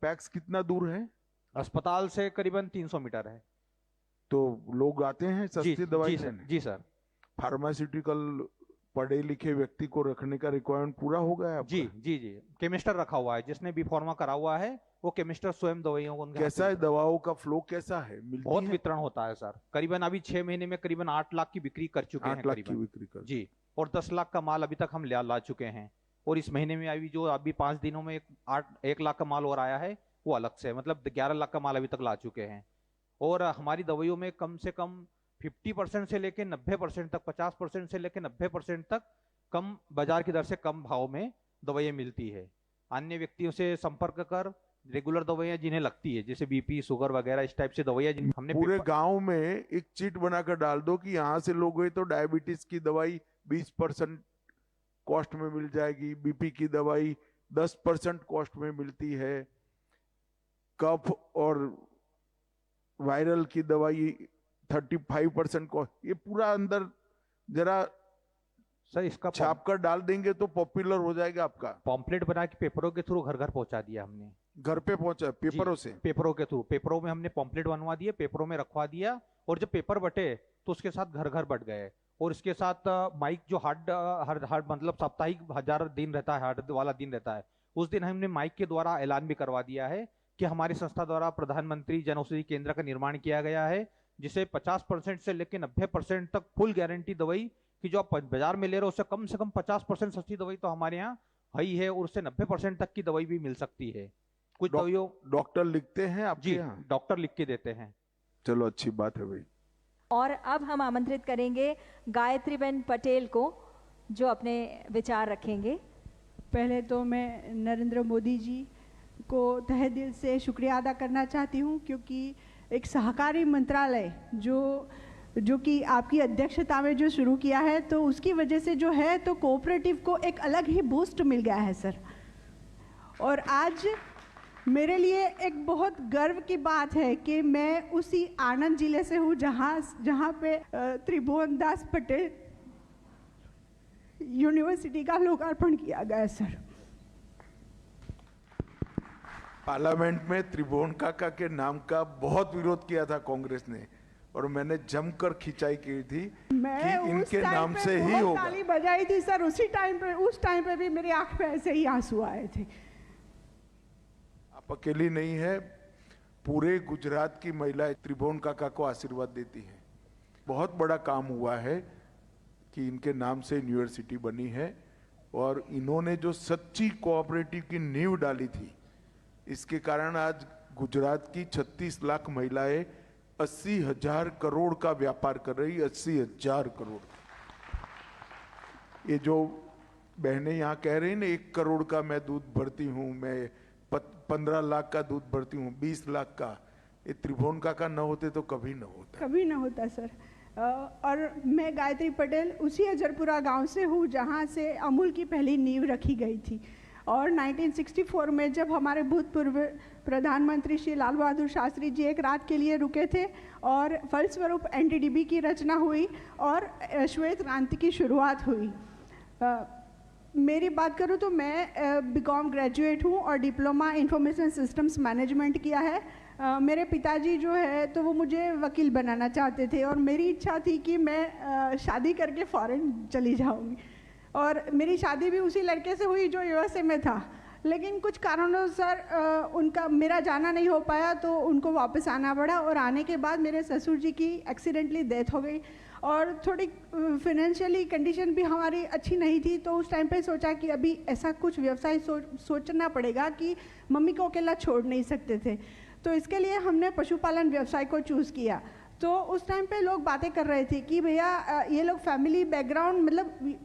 पैक्स कितना दूर है? अस्पताल से करीबन 300 मीटर है। तो लोग आते हैं सस्ती दवाई लेने? जी सर। फार्मास्यूटिकल पढ़े लिखे व्यक्ति को रखने का रिक्वायरमेंट पूरा हो गया है? जी। केमिस्टर रखा हुआ है, जिसने बी फार्मा करा हुआ है वो केमिस्टर स्वयं दवाइयों को। कैसा है दवाओं का फ्लो, कैसा है? बहुत वितरण होता है सर। करीबन अभी 6 महीने में करीबन 8 लाख की बिक्री कर चुके हैं। 8 लाख की बिक्री कर जी। और 10 लाख का माल अभी तक हम ला चुके हैं। और इस महीने में अभी 5 दिनों में 1 लाख का माल और आया है, वो अलग से, मतलब 11 लाख का माल अभी तक ला चुके हैं। और हमारी दवाइयों में कम से कम 50% से लेकर 90% तक, 50% से लेकर 90% तक कम बाजार की दर से कम भाव में दवाइयाँ मिलती है। अन्य व्यक्तियों से संपर्क कर रेगुलर दवाइयाँ जिन्हें लगती है, जैसे बीपी, शुगर वगैरह, इस टाइप से दवाइयाँ हमने पूरे गांव में एक चिट बनाकर डाल दो कि यहाँ से लोग गए तो डायबिटीज की दवाई 20% कॉस्ट में मिल जाएगी, बीपी की दवाई 10% कॉस्ट में मिलती है, कफ और वायरल की दवाई 35% कॉस्ट। ये पूरा अंदर जरा सर इसका छाप कर डाल देंगे तो पॉपुलर हो जाएगा आपका। पॉम्पलेट बना के पेपरों के थ्रू घर घर पहुंचा दिया हमने। घर पे पहुंचा पेपरों से? पेपरों के थ्रू, पेपरों में हमने पॉम्पलेट बनवा दिए, पेपरों में रखवा दिया। और जब पेपर बटे तो उसके साथ घर घर बट गए। और इसके साथ माइक जो हार्ड मतलब साप्ताहिक 1000 दिन रहता है, हार्ड वाला दिन रहता है, उस दिन हमने माइक के द्वारा ऐलान भी करवा दिया है कि हमारी संस्था द्वारा प्रधानमंत्री जन औषधि केंद्र का निर्माण किया गया है, जिसे 50% से लेकर 90% तक फुल गारंटी दवाई कि जो आप बाजार में ले रहे हो उससे कम 50% सस्ती दवाई तो हमारे यहाँ ही है। और उससे 90% तक की दवाई भी मिल सकती है। कुछ दवाइयों डॉक्टर लिखते हैं आपके जी, यहाँ? डॉक्टर लिख के देते हैं। चलो अच्छी बात है भाई। और अब हम आमंत्रित करेंगे गायत्रीबेन पटेल को, जो अपने विचार रखेंगे। पहले तो मैं नरेंद्र मोदी जी को तहे दिल से शुक्रिया अदा करना चाहती हूँ, क्योंकि एक सहकारी मंत्रालय जो कि आपकी अध्यक्षता में जो शुरू किया है, तो उसकी वजह से जो है तो कोऑपरेटिव को एक अलग ही बूस्ट मिल गया है सर। और आज मेरे लिए एक बहुत गर्व की बात है कि मैं उसी आनंद जिले से हूँ जहाँ पे त्रिभुवन दास पटेल यूनिवर्सिटी का लोकार्पण किया गया सर। पार्लियामेंट में त्रिभुवन काका के नाम का बहुत विरोध किया था कांग्रेस ने, और मैंने जमकर खिंचाई की थी कि इनके नाम से ही होगा। ताली बजाई थी सर उस टाइम पे भी मेरी आंख में ऐसे ही आंसू आए थे। आप अकेली नहीं है, पूरे गुजरात की महिलाएं त्रिभुवन काका को आशीर्वाद देती हैं। बहुत बड़ा काम हुआ है कि इनके नाम से यूनिवर्सिटी बनी है, और इन्होंने जो सच्ची कोऑपरेटिव की नींव डाली थी, इसके कारण आज गुजरात की 36 लाख महिलाएं 80,000 करोड़ का व्यापार कर रही। 80,000 करोड़। ये जो बहनें यहाँ कह रही ना 1 करोड़ का मैं दूध भरती हूँ, मैं 15 लाख का दूध भरती हूँ, 20 लाख का, ये त्रिभुवन काका न होते तो कभी न होता। कभी न होता सर। और मैं गायत्री पटेल उसी अजरपुरा गांव से हूँ जहाँ से अमूल की पहली नींव रखी गई थी। और 1964 में जब हमारे भूतपूर्व प्रधानमंत्री श्री लाल बहादुर शास्त्री जी एक रात के लिए रुके थे, और फलस्वरूप एनडीडीबी की रचना हुई और श्वेत क्रांति की शुरुआत हुई। मेरी बात करूँ तो मैं बीकॉम ग्रेजुएट हूँ और डिप्लोमा इंफॉर्मेशन सिस्टम्स मैनेजमेंट किया है। मेरे पिताजी जो है तो वो मुझे वकील बनाना चाहते थे, और मेरी इच्छा थी कि मैं शादी करके फॉरेन चली जाऊँगी, और मेरी शादी भी उसी लड़के से हुई जो यूएसए में था। लेकिन कुछ कारणों से मेरा जाना नहीं हो पाया, तो उनको वापस आना पड़ा। और आने के बाद मेरे ससुर जी की एक्सीडेंटली डेथ हो गई, और थोड़ी फिनेंशियली कंडीशन भी हमारी अच्छी नहीं थी। तो उस टाइम पे सोचा कि अभी ऐसा कुछ व्यवसाय सोचना पड़ेगा कि मम्मी को अकेला छोड़ नहीं सकते थे। तो इसके लिए हमने पशुपालन व्यवसाय को चूज़ किया। तो उस टाइम पे लोग बातें कर रहे थे कि भैया ये लोग फैमिली बैकग्राउंड मतलब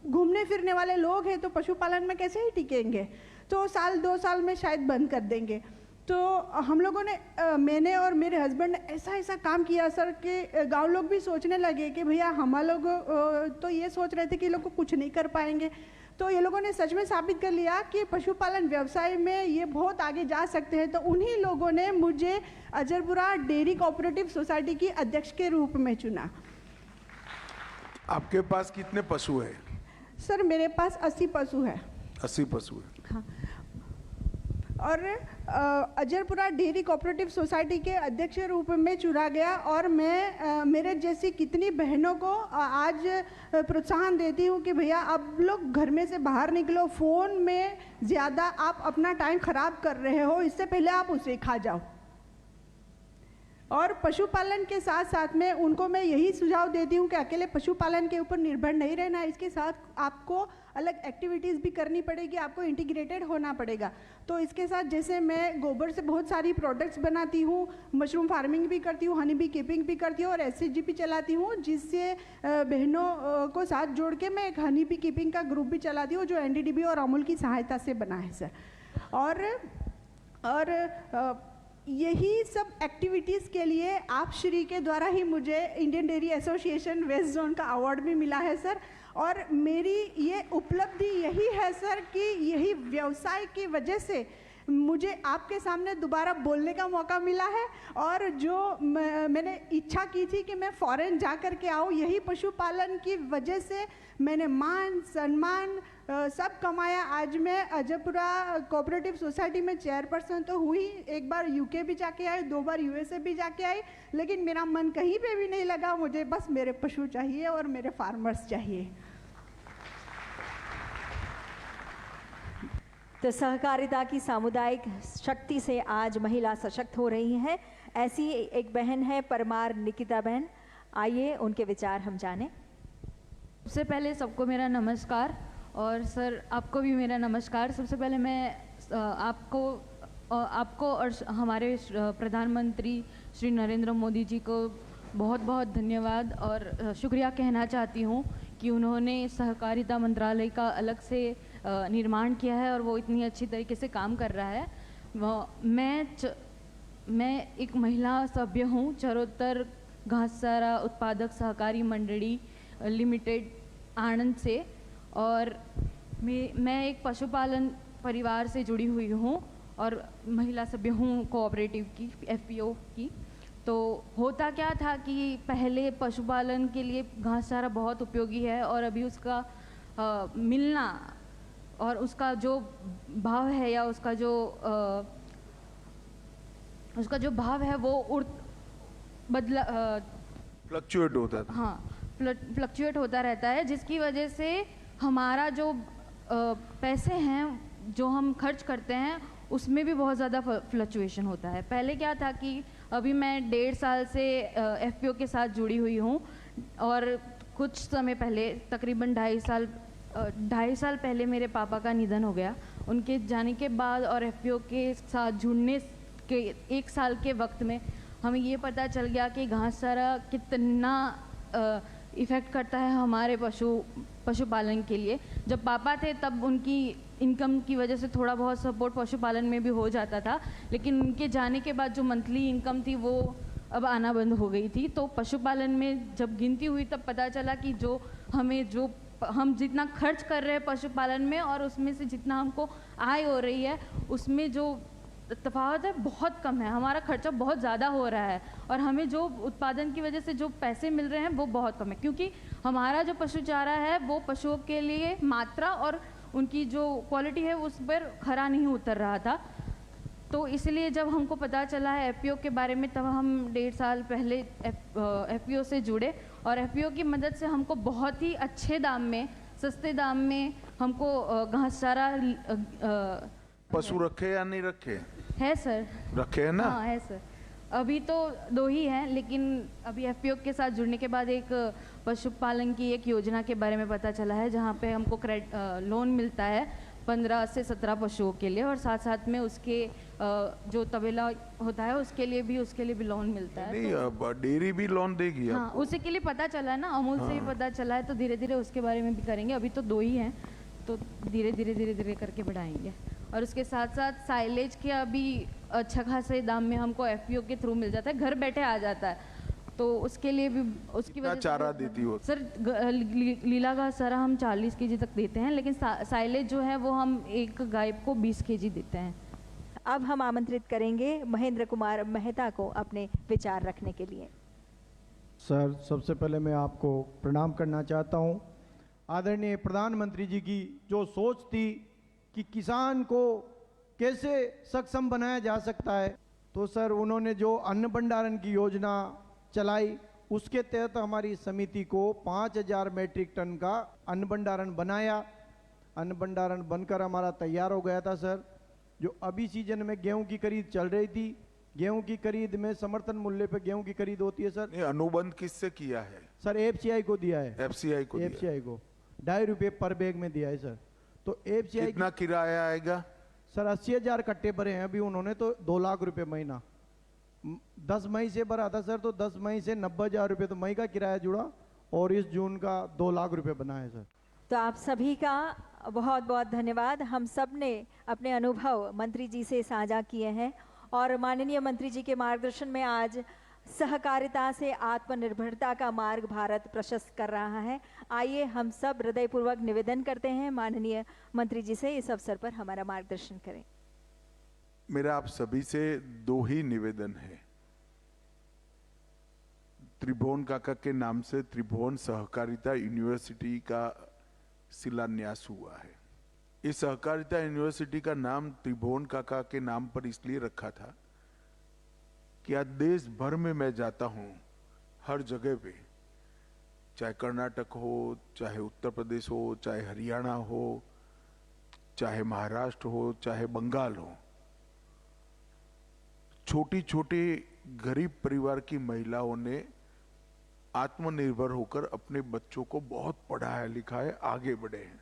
घूमने फिरने वाले लोग हैं, तो पशुपालन में कैसे ही टिकेंगे, तो 1-2 साल में शायद बंद कर देंगे। तो हम लोगों ने मैंने और मेरे हस्बैंड ने ऐसा काम किया सर कि गांव लोग भी सोचने लगे कि भैया हम लोग तो ये सोच रहे थे कि ये लोग को कुछ नहीं कर पाएंगे। तो ये लोगों ने सच में साबित कर लिया कि पशुपालन व्यवसाय में ये बहुत आगे जा सकते हैं। तो उन्हीं लोगों ने मुझे अजरपुरा डेयरी कोऑपरेटिव सोसाइटी की अध्यक्ष के रूप में चुना। आपके पास कितने पशु है? सर मेरे पास 80 पशु है। 80 पशु है। हाँ। और अजरपुरा डेयरी कोऑपरेटिव सोसाइटी के अध्यक्ष रूप में चुना गया, और मैं मेरे जैसी कितनी बहनों को आज प्रोत्साहन देती हूँ कि भैया आप लोग घर में से बाहर निकलो, फ़ोन में ज़्यादा आप अपना टाइम ख़राब कर रहे हो, इससे पहले आप उसे खा जाओ। और पशुपालन के साथ साथ में उनको मैं यही सुझाव देती हूँ कि अकेले पशुपालन के ऊपर निर्भर नहीं रहना, इसके साथ आपको अलग एक्टिविटीज़ भी करनी पड़ेगी, आपको इंटीग्रेटेड होना पड़ेगा। तो इसके साथ जैसे मैं गोबर से बहुत सारी प्रोडक्ट्स बनाती हूँ, मशरूम फार्मिंग भी करती हूँ, हनी बी कीपिंग भी करती हूँ, और एसएचजी भी चलाती हूँ, जिससे बहनों को साथ जोड़ के मैं एक हनी बी कीपिंग का ग्रुप भी चलाती हूँ जो एनडीडीबी और अमूल की सहायता से बना है सर। और यही सब एक्टिविटीज़ के लिए आप श्री के द्वारा ही मुझे Indian dairy association west zone का अवार्ड भी मिला है सर। और मेरी ये उपलब्धि यही है सर कि यही व्यवसाय की वजह से मुझे आपके सामने दोबारा बोलने का मौका मिला है, और जो मैंने इच्छा की थी कि मैं फॉरेन जा कर के आऊँ, यही पशुपालन की वजह से मैंने मान सम्मान सब कमाया। आज मैं अजरपुरा कोऑपरेटिव सोसाइटी में चेयरपर्सन तो हुई, एक बार यूके भी जाके आई, 2 बार यूएसए भी जाके आई, लेकिन मेरा मन कहीं पे भी नहीं लगा। मुझे बस मेरे पशु चाहिए और मेरे फार्मर्स चाहिए। तो सहकारिता की सामुदायिक शक्ति से आज महिला सशक्त हो रही हैं। ऐसी एक बहन है परमार निकिता बहन, आइए उनके विचार हम जानें। सबसे पहले सबको मेरा नमस्कार, और सर आपको भी मेरा नमस्कार। सबसे पहले मैं आपको आपको और हमारे प्रधानमंत्री श्री नरेंद्र मोदी जी को बहुत बहुत धन्यवाद और शुक्रिया कहना चाहती हूँ कि उन्होंने सहकारिता मंत्रालय का अलग से निर्माण किया है और वो इतनी अच्छी तरीके से काम कर रहा है। मैं एक महिला सभ्य हूँ, चरोत्तर घासचारा उत्पादक सहकारी मंडली लिमिटेड आनंद से, और मैं एक पशुपालन परिवार से जुड़ी हुई हूँ और महिला सभ्य हूँ कोऑपरेटिव की, एफपीओ की। तो होता क्या था कि पहले पशुपालन के लिए घासचारा बहुत उपयोगी है और अभी उसका मिलना और उसका जो भाव है या उसका जो भाव है वो फ्लक्चुएट होता था। हाँ, फ्लक्चुएट होता रहता है, जिसकी वजह से हमारा जो पैसे हैं जो हम खर्च करते हैं उसमें भी बहुत ज़्यादा फ्लक्चुएशन होता है। पहले क्या था कि अभी मैं 1.5 साल से एफपीओ के साथ जुड़ी हुई हूँ और कुछ समय पहले तकरीबन 2.5 साल पहले मेरे पापा का निधन हो गया। उनके जाने के बाद और एफपीओ के साथ जुड़ने के 1 साल के वक्त में हमें ये पता चल गया कि घासचारा कितना इफ़ेक्ट करता है हमारे पशुपालन के लिए। जब पापा थे तब उनकी इनकम की वजह से थोड़ा बहुत सपोर्ट पशुपालन में भी हो जाता था, लेकिन उनके जाने के बाद जो मंथली इनकम थी वो अब आना बंद हो गई थी। तो पशुपालन में जब गिनती हुई तब पता चला कि हम जितना खर्च कर रहे हैं पशुपालन में और उसमें से जितना हमको आय हो रही है उसमें जो तफावत है बहुत कम है। हमारा खर्चा बहुत ज़्यादा हो रहा है और हमें जो उत्पादन की वजह से जो पैसे मिल रहे हैं वो बहुत कम है, क्योंकि हमारा जो पशु चारा है वो पशुओं के लिए मात्रा और उनकी जो क्वालिटी है उस पर खरा नहीं उतर रहा था। तो इसलिए जब हमको पता चला है एफपीओ के बारे में तब हम 1.5 साल पहले एफपीओ से जुड़े और एफपीओ की मदद से हमको बहुत ही अच्छे दाम में, सस्ते दाम में हमको घासचारा पशु रखे या नहीं रखे है सर? रखे हैं ना? हाँ है सर। अभी तो 2 ही हैं, लेकिन अभी एफपीओ के साथ जुड़ने के बाद एक पशुपालन की एक योजना के बारे में पता चला है जहाँ पे हमको लोन मिलता है 15 से 17 पशुओं के लिए और साथ साथ में उसके जो तबेला होता है उसके लिए भी लोन मिलता है। नहीं, डेयरी भी लोन देगी। हाँ, उसी के लिए पता चला है ना, अमूल से भी पता चला है, तो धीरे धीरे उसके बारे में भी करेंगे। अभी तो 2 ही हैं तो धीरे धीरे करके बढ़ाएंगे। और उसके साथ साथ साइलेज के अभी अच्छा खासे दाम में हमको एफपीओ के थ्रू मिल जाता है, घर बैठे आ जाता है। तो उसके लिए भी उसकी वजह से चारा देती हो सर? लीला घास चारा हम 40 केजी तक देते हैं, लेकिन साइलेज जो है वो हम एक गाय को 20 केजी देते हैं। अब हम आमंत्रित करेंगे महेंद्र कुमार मेहता को अपने विचार रखने के लिए। सर, सबसे पहले मैं आपको प्रणाम करना चाहता हूं। आदरणीय प्रधानमंत्री जी की जो सोच थी कि किसान को कैसे सक्षम बनाया जा सकता है, तो सर उन्होंने जो अन्न भंडारण की योजना चलाई उसके तहत हमारी समिति को 5000 मैट्रिक टन का अन्न भंडारण बनाया। अन्न भंडारण बनकर हमारा तैयार हो गया था सर। जो अभी सीजन में गेहूं की खरीद चल रही थी, गेहूं की खरीद में समर्थन मूल्य पे गेहूं की खरीद होती है सर। अनुबंध किससे किया है सर? एफसीआई को दिया है। एफसीआई को 2.5 रुपये पर बैग में दिया है सर। तो एफसीआई कितना किराया आएगा सर? 80,000 कट्टे भरे हैं अभी उन्होंने, तो 2 लाख रुपए महीना। 10 मई से भरा था सर, तो 10 मई से 90,000 रुपये तो मई का किराया जुड़ा और इस जून का 2 लाख रुपए बना है सर। तो आप सभी का बहुत बहुत धन्यवाद। हम सब ने अपने अनुभव मंत्री जी से साझा किए हैं और माननीय मंत्री जी के मार्गदर्शन में आज सहकारिता से आत्मनिर्भरता का मार्ग भारत प्रशस्त कर रहा है। आइए हम सब हृदयपूर्वक निवेदन करते हैं माननीय मंत्री जी से इस अवसर पर हमारा मार्गदर्शन करें। मेरा आप सभी से 2 ही निवेदन है। त्रिभुवन काका के नाम से त्रिभुवन सहकारिता यूनिवर्सिटी का शिलान्यास हुआ है। इस सहकारिता यूनिवर्सिटी का नाम त्रिभुवन काका के नाम पर इसलिए रखा था कि आज देश भर में मैं जाता हूं, हर जगह पे, चाहे कर्नाटक हो, चाहे उत्तर प्रदेश हो, चाहे हरियाणा हो, चाहे महाराष्ट्र हो, चाहे बंगाल हो, छोटी छोटी गरीब परिवार की महिलाओं ने आत्मनिर्भर होकर अपने बच्चों को बहुत पढ़ाया लिखाया, आगे बढ़े हैं।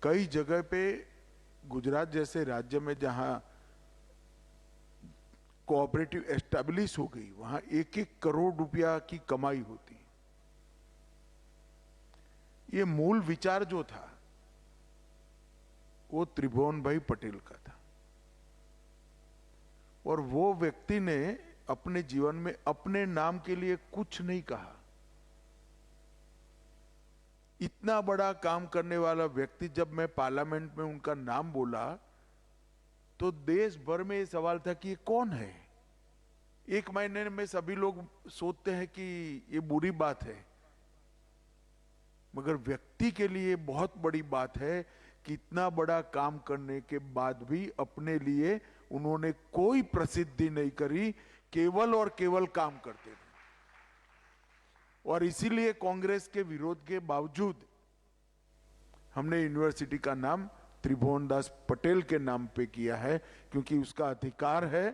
कई जगह पे गुजरात जैसे राज्य में जहां कोऑपरेटिव एस्टेब्लिश हो गई, वहां 1-1 करोड़ रुपया की कमाई होती है। ये मूल विचार जो था वो त्रिभुवन भाई पटेल का था, और वो व्यक्ति ने अपने जीवन में अपने नाम के लिए कुछ नहीं कहा। इतना बड़ा काम करने वाला व्यक्ति, जब मैं पार्लियामेंट में उनका नाम बोला तो देश भर में ये सवाल था कि ये कौन है। 1 महीने में सभी लोग सोचते हैं कि ये बुरी बात है, मगर व्यक्ति के लिए बहुत बड़ी बात है कि इतना बड़ा काम करने के बाद भी अपने लिए उन्होंने कोई प्रसिद्धि नहीं करी, केवल और केवल काम करते रहे। और इसीलिए कांग्रेस के विरोध के बावजूद हमने यूनिवर्सिटी का नाम त्रिभुवन दास पटेल के नाम पे किया है, क्योंकि उसका अधिकार है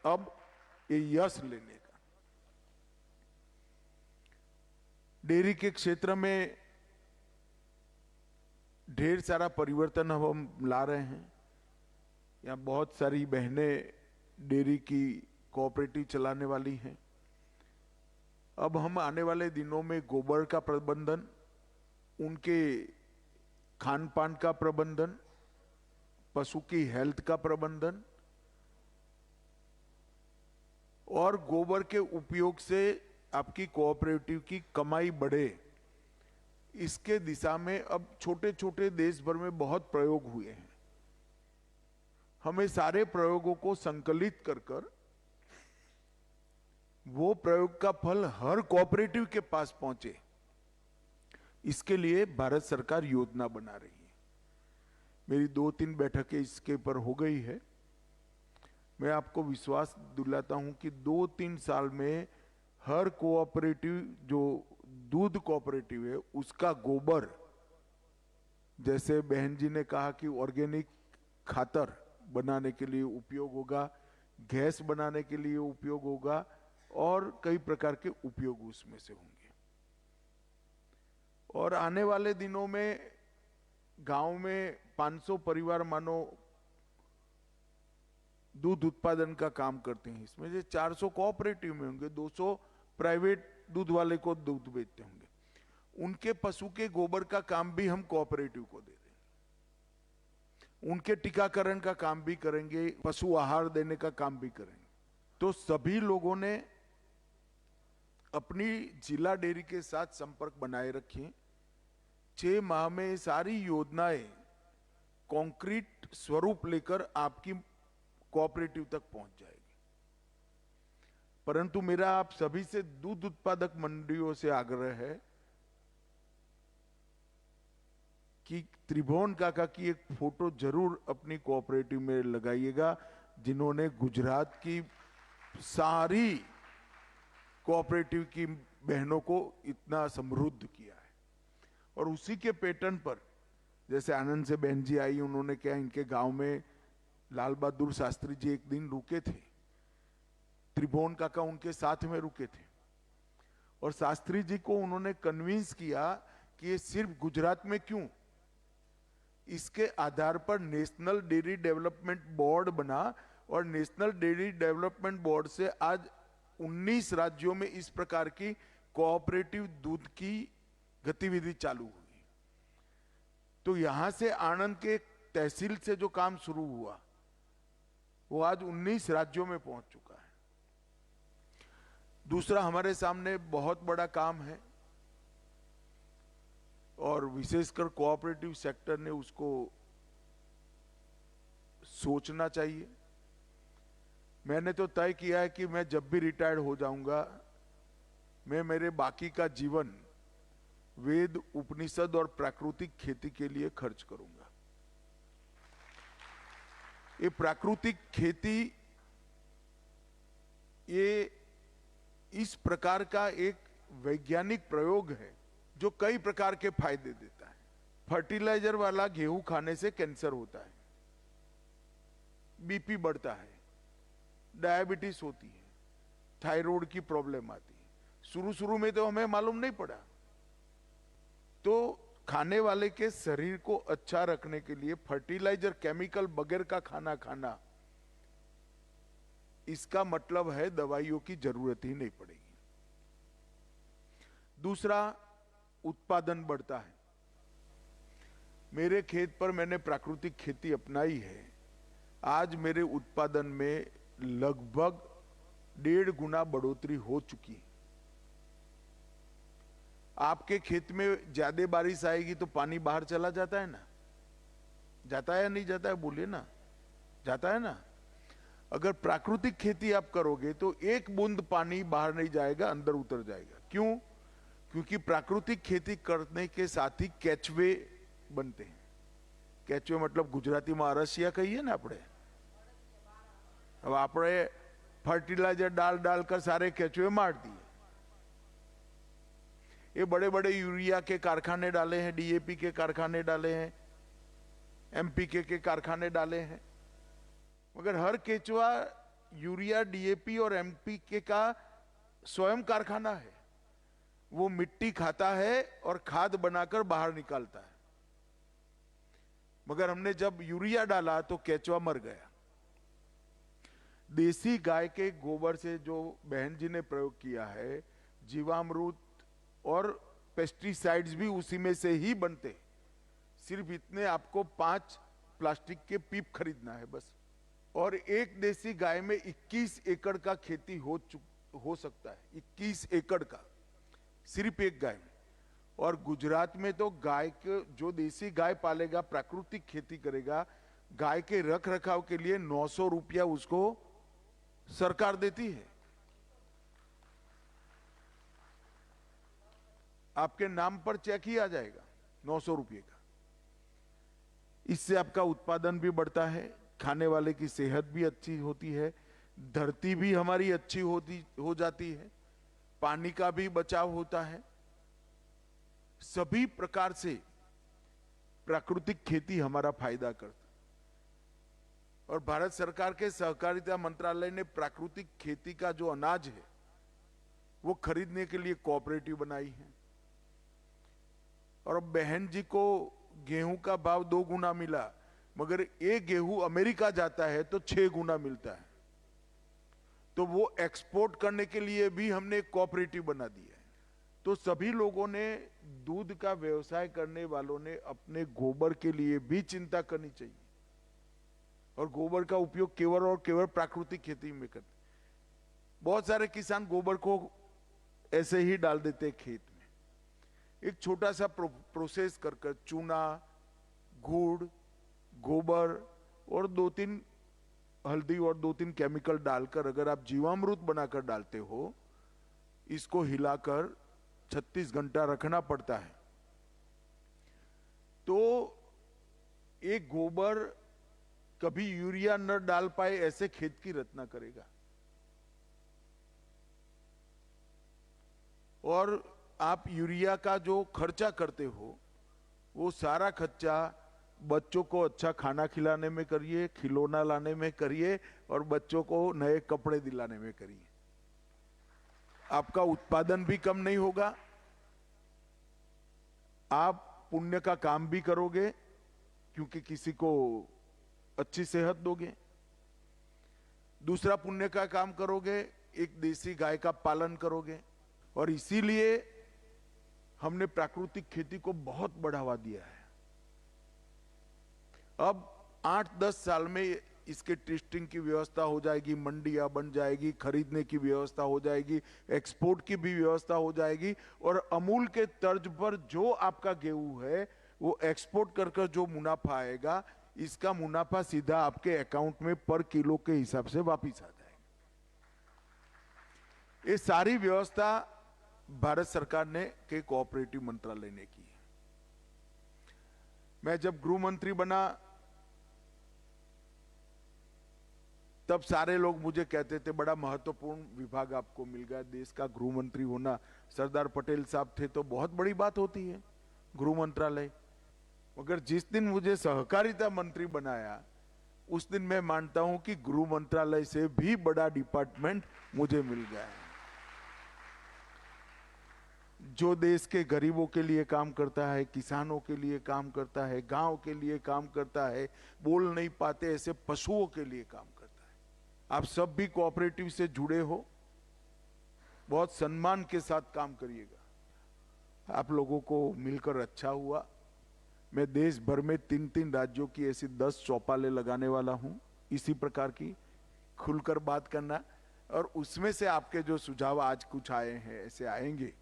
अब ये यश लेने का। डेयरी के क्षेत्र में ढेर सारा परिवर्तन हम ला रहे हैं। यहाँ बहुत सारी बहनें डेयरी की कोऑपरेटिव चलाने वाली हैं। अब हम आने वाले दिनों में गोबर का प्रबंधन, उनके खान पान का प्रबंधन, पशु की हेल्थ का प्रबंधन और गोबर के उपयोग से आपकी कोऑपरेटिव की कमाई बढ़े, इसके दिशा में अब छोटे छोटे देश भर में बहुत प्रयोग हुए हैं। हमें सारे प्रयोगों को संकलित कर कर वो प्रयोग का फल हर कोऑपरेटिव के पास पहुंचे, इसके लिए भारत सरकार योजना बना रही है। मेरी 2-3 बैठकें इसके ऊपर हो गई है। मैं आपको विश्वास दिलाता हूं कि 2-3 साल में हर कोऑपरेटिव, जो दूध कोऑपरेटिव है, उसका गोबर, जैसे बहन जी ने कहा कि ऑर्गेनिक खातर बनाने के लिए उपयोग होगा, गैस बनाने के लिए उपयोग होगा और कई प्रकार के उपयोग उसमें से होंगे। और आने वाले दिनों में गांव में 500 परिवार मानो दूध उत्पादन का काम करते हैं। इसमें से 400 कोऑपरेटिव में होंगे, 200 प्राइवेट दूध वाले को दूध बेचते होंगे। उनके पशु के गोबर का काम भी हम कोऑपरेटिव को दे देंगे, उनके टीकाकरण का काम भी करेंगे, पशु आहार देने का काम भी करेंगे। तो सभी लोगों ने अपनी जिला डेयरी के साथ संपर्क बनाए रखें। 6 माह में सारी योजनाएं कॉन्क्रीट स्वरूप लेकर आपकी कोऑपरेटिव तक पहुंच जाएगी। परंतु मेरा आप सभी से दूध उत्पादक मंडियों से आग्रह है कि त्रिभुवन काका की एक फोटो जरूर अपनी कोऑपरेटिव में लगाइएगा, जिन्होंने गुजरात की सारी कोऑपरेटिव की बहनों को इतना समृद्ध किया है। और उसी के पैटर्न पर, जैसे आनंद से बहन जी आई, उन्होंने क्या, इनके गांव में लाल बहादुर शास्त्री जी एक दिन रुके थे, त्रिभुवन काका उनके साथ में रुके थे और शास्त्री जी को उन्होंने कन्विंस किया कि ये सिर्फ गुजरात में क्यों, इसके आधार पर नेशनल डेयरी डेवलपमेंट बोर्ड बना और नेशनल डेयरी डेवलपमेंट बोर्ड से आज 19 राज्यों में इस प्रकार की कोऑपरेटिव दूध की गतिविधि चालू हुई। तो यहां से आनंद के तहसील से जो काम शुरू हुआ वो आज 19 राज्यों में पहुंच चुका है। दूसरा, हमारे सामने बहुत बड़ा काम है और विशेषकर कोऑपरेटिव सेक्टर ने उसको सोचना चाहिए। मैंने तो तय किया है कि मैं जब भी रिटायर्ड हो जाऊंगा, मैं मेरे बाकी का जीवन वेद, उपनिषद और प्राकृतिक खेती के लिए खर्च करूंगा। ये प्राकृतिक खेती ये इस प्रकार का एक वैज्ञानिक प्रयोग है जो कई प्रकार के फायदे देता है। फर्टिलाइजर वाला गेहूं खाने से कैंसर होता है, बीपी बढ़ता है, डायबिटीज होती है, थायराइड की प्रॉब्लम आती है। शुरू शुरू में तो हमें मालूम नहीं पड़ा। तो खाने वाले के शरीर को अच्छा रखने के लिए फर्टिलाइजर केमिकल बगैर का खाना खाना, इसका मतलब है दवाइयों की जरूरत ही नहीं पड़ेगी। दूसरा, उत्पादन बढ़ता है। मेरे खेत पर मैंने प्राकृतिक खेती अपनाई है। आज मेरे उत्पादन में लगभग 1.5 गुना बढ़ोतरी हो चुकी है। आपके खेत में ज्यादा बारिश आएगी तो पानी बाहर चला जाता है ना, जाता है या नहीं जाता है, बोलिए ना, जाता है ना। अगर प्राकृतिक खेती आप करोगे तो एक बूंद पानी बाहर नहीं जाएगा, अंदर उतर जाएगा। क्यों? क्योंकि प्राकृतिक खेती करने के साथ ही केचवे बनते हैं। केचवे मतलब गुजराती में अरसिया कहिए ना આપણે। अब આપણે फर्टिलाइजर डाल डालकर सारे केचवे मार दिए। ये बड़े बड़े यूरिया के कारखाने डाले हैं, डीएपी के कारखाने डाले हैं, एमपीके के कारखाने डाले हैं, मगर हर केचुआ यूरिया, डीएपी और एमपीके का स्वयं कारखाना है। वो मिट्टी खाता है और खाद बनाकर बाहर निकालता है। मगर हमने जब यूरिया डाला तो केचुआ मर गया। देसी गाय के गोबर से जो बहन जी ने प्रयोग किया है, जीवामृत और पेस्टिसाइड्स भी उसी में से ही बनते हैं। सिर्फ इतने आपको 5 प्लास्टिक के पीप खरीदना है बस। और एक देसी गाय में 21 एकड़ का खेती हो सकता है। 21 एकड़ का सिर्फ एक गाय में। और गुजरात में तो गाय के, जो देसी गाय पालेगा, प्राकृतिक खेती करेगा, गाय के रख रखाव के लिए 900 रुपया उसको सरकार देती है। आपके नाम पर चेक ही आ जाएगा 900 रुपये का। इससे आपका उत्पादन भी बढ़ता है, खाने वाले की सेहत भी अच्छी होती है, धरती भी हमारी अच्छी हो जाती है, पानी का भी बचाव होता है। सभी प्रकार से प्राकृतिक खेती हमारा फायदा करता है। और भारत सरकार के सहकारिता मंत्रालय ने प्राकृतिक खेती का जो अनाज है वो खरीदने के लिए कोऑपरेटिव बनाई है। और बहन जी को गेहूं का भाव 2 गुना मिला, मगर एक गेहूं अमेरिका जाता है तो 6 गुना मिलता है। तो वो एक्सपोर्ट करने के लिए भी हमने कोऑपरेटिव बना दिया है। तो सभी लोगों ने, दूध का व्यवसाय करने वालों ने अपने गोबर के लिए भी चिंता करनी चाहिए। और गोबर का उपयोग केवल और केवल प्राकृतिक खेती में करते। बहुत सारे किसान गोबर को ऐसे ही डाल देते खेत में। एक छोटा सा प्रोसेस कर चूना, गुड़, गोबर और 2-3 हल्दी और 2-3 केमिकल डालकर अगर आप जीवामृत बनाकर डालते हो, इसको हिलाकर 36 घंटा रखना पड़ता है। तो एक गोबर कभी यूरिया न डाल पाए ऐसे खेत की रचना करेगा। और आप यूरिया का जो खर्चा करते हो, वो सारा खर्चा बच्चों को अच्छा खाना खिलाने में करिए, खिलौना लाने में करिए और बच्चों को नए कपड़े दिलाने में करिए। आपका उत्पादन भी कम नहीं होगा, आप पुण्य का काम भी करोगे क्योंकि किसी को अच्छी सेहत दोगे। दूसरा पुण्य का काम करोगे, एक देसी गाय का पालन करोगे। और इसीलिए हमने प्राकृतिक खेती को बहुत बढ़ावा दिया है। अब 8-10 साल में इसके टेस्टिंग की व्यवस्था हो जाएगी, मंडियां बन जाएगी, खरीदने की व्यवस्था हो जाएगी, एक्सपोर्ट की भी व्यवस्था हो जाएगी। और अमूल के तर्ज पर जो आपका गेहूं है वो एक्सपोर्ट कर जो मुनाफा आएगा, इसका मुनाफा सीधा आपके अकाउंट में पर किलो के हिसाब से वापिस आ जाएगा। ये सारी व्यवस्था भारत सरकार ने के कोऑपरेटिव मंत्रालय ने की है। मैं जब गृह मंत्री बना तब सारे लोग मुझे कहते थे बड़ा महत्वपूर्ण विभाग आपको मिल गया, देश का गृह मंत्री होना। सरदार पटेल साहब थे तो बहुत बड़ी बात होती है गृह मंत्रालय। मगर जिस दिन मुझे सहकारिता मंत्री बनाया उस दिन मैं मानता हूं कि गृह मंत्रालय से भी बड़ा डिपार्टमेंट मुझे मिल गया है। जो देश के गरीबों के लिए काम करता है, किसानों के लिए काम करता है, गांव के लिए काम करता है, बोल नहीं पाते ऐसे पशुओं के लिए काम करता है। आप सब भी कोऑपरेटिव से जुड़े हो, बहुत सम्मान के साथ काम करिएगा। आप लोगों को मिलकर अच्छा हुआ। मैं देश भर में 3-3 राज्यों की ऐसी 10 चौपालें लगाने वाला हूं, इसी प्रकार की खुलकर बात करना, और उसमें से आपके जो सुझाव आज कुछ आए हैं, ऐसे आएंगे,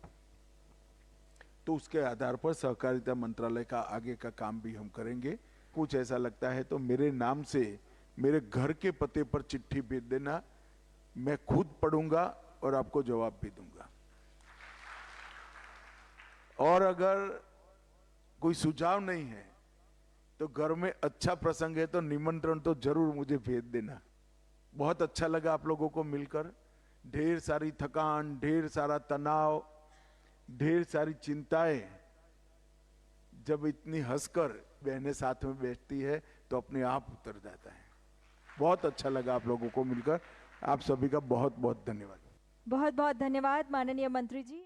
तो उसके आधार पर सहकारिता मंत्रालय का आगे का काम भी हम करेंगे। कुछ ऐसा लगता है तो मेरे नाम से मेरे घर के पते पर चिट्ठी भेज देना, मैं खुद पढ़ूंगा और आपको जवाब भी दूंगा। और अगर कोई सुझाव नहीं है तो घर में अच्छा प्रसंग है तो निमंत्रण तो जरूर मुझे भेज देना। बहुत अच्छा लगा आप लोगों को मिलकर। ढेर सारी थकान, ढेर सारा तनाव, ढेर सारी चिंताएं, जब इतनी हंसकर बहनें साथ में बैठती है तो अपने आप उतर जाता है। बहुत अच्छा लगा आप लोगों को मिलकर। आप सभी का बहुत बहुत धन्यवाद। बहुत बहुत धन्यवाद माननीय मंत्री जी।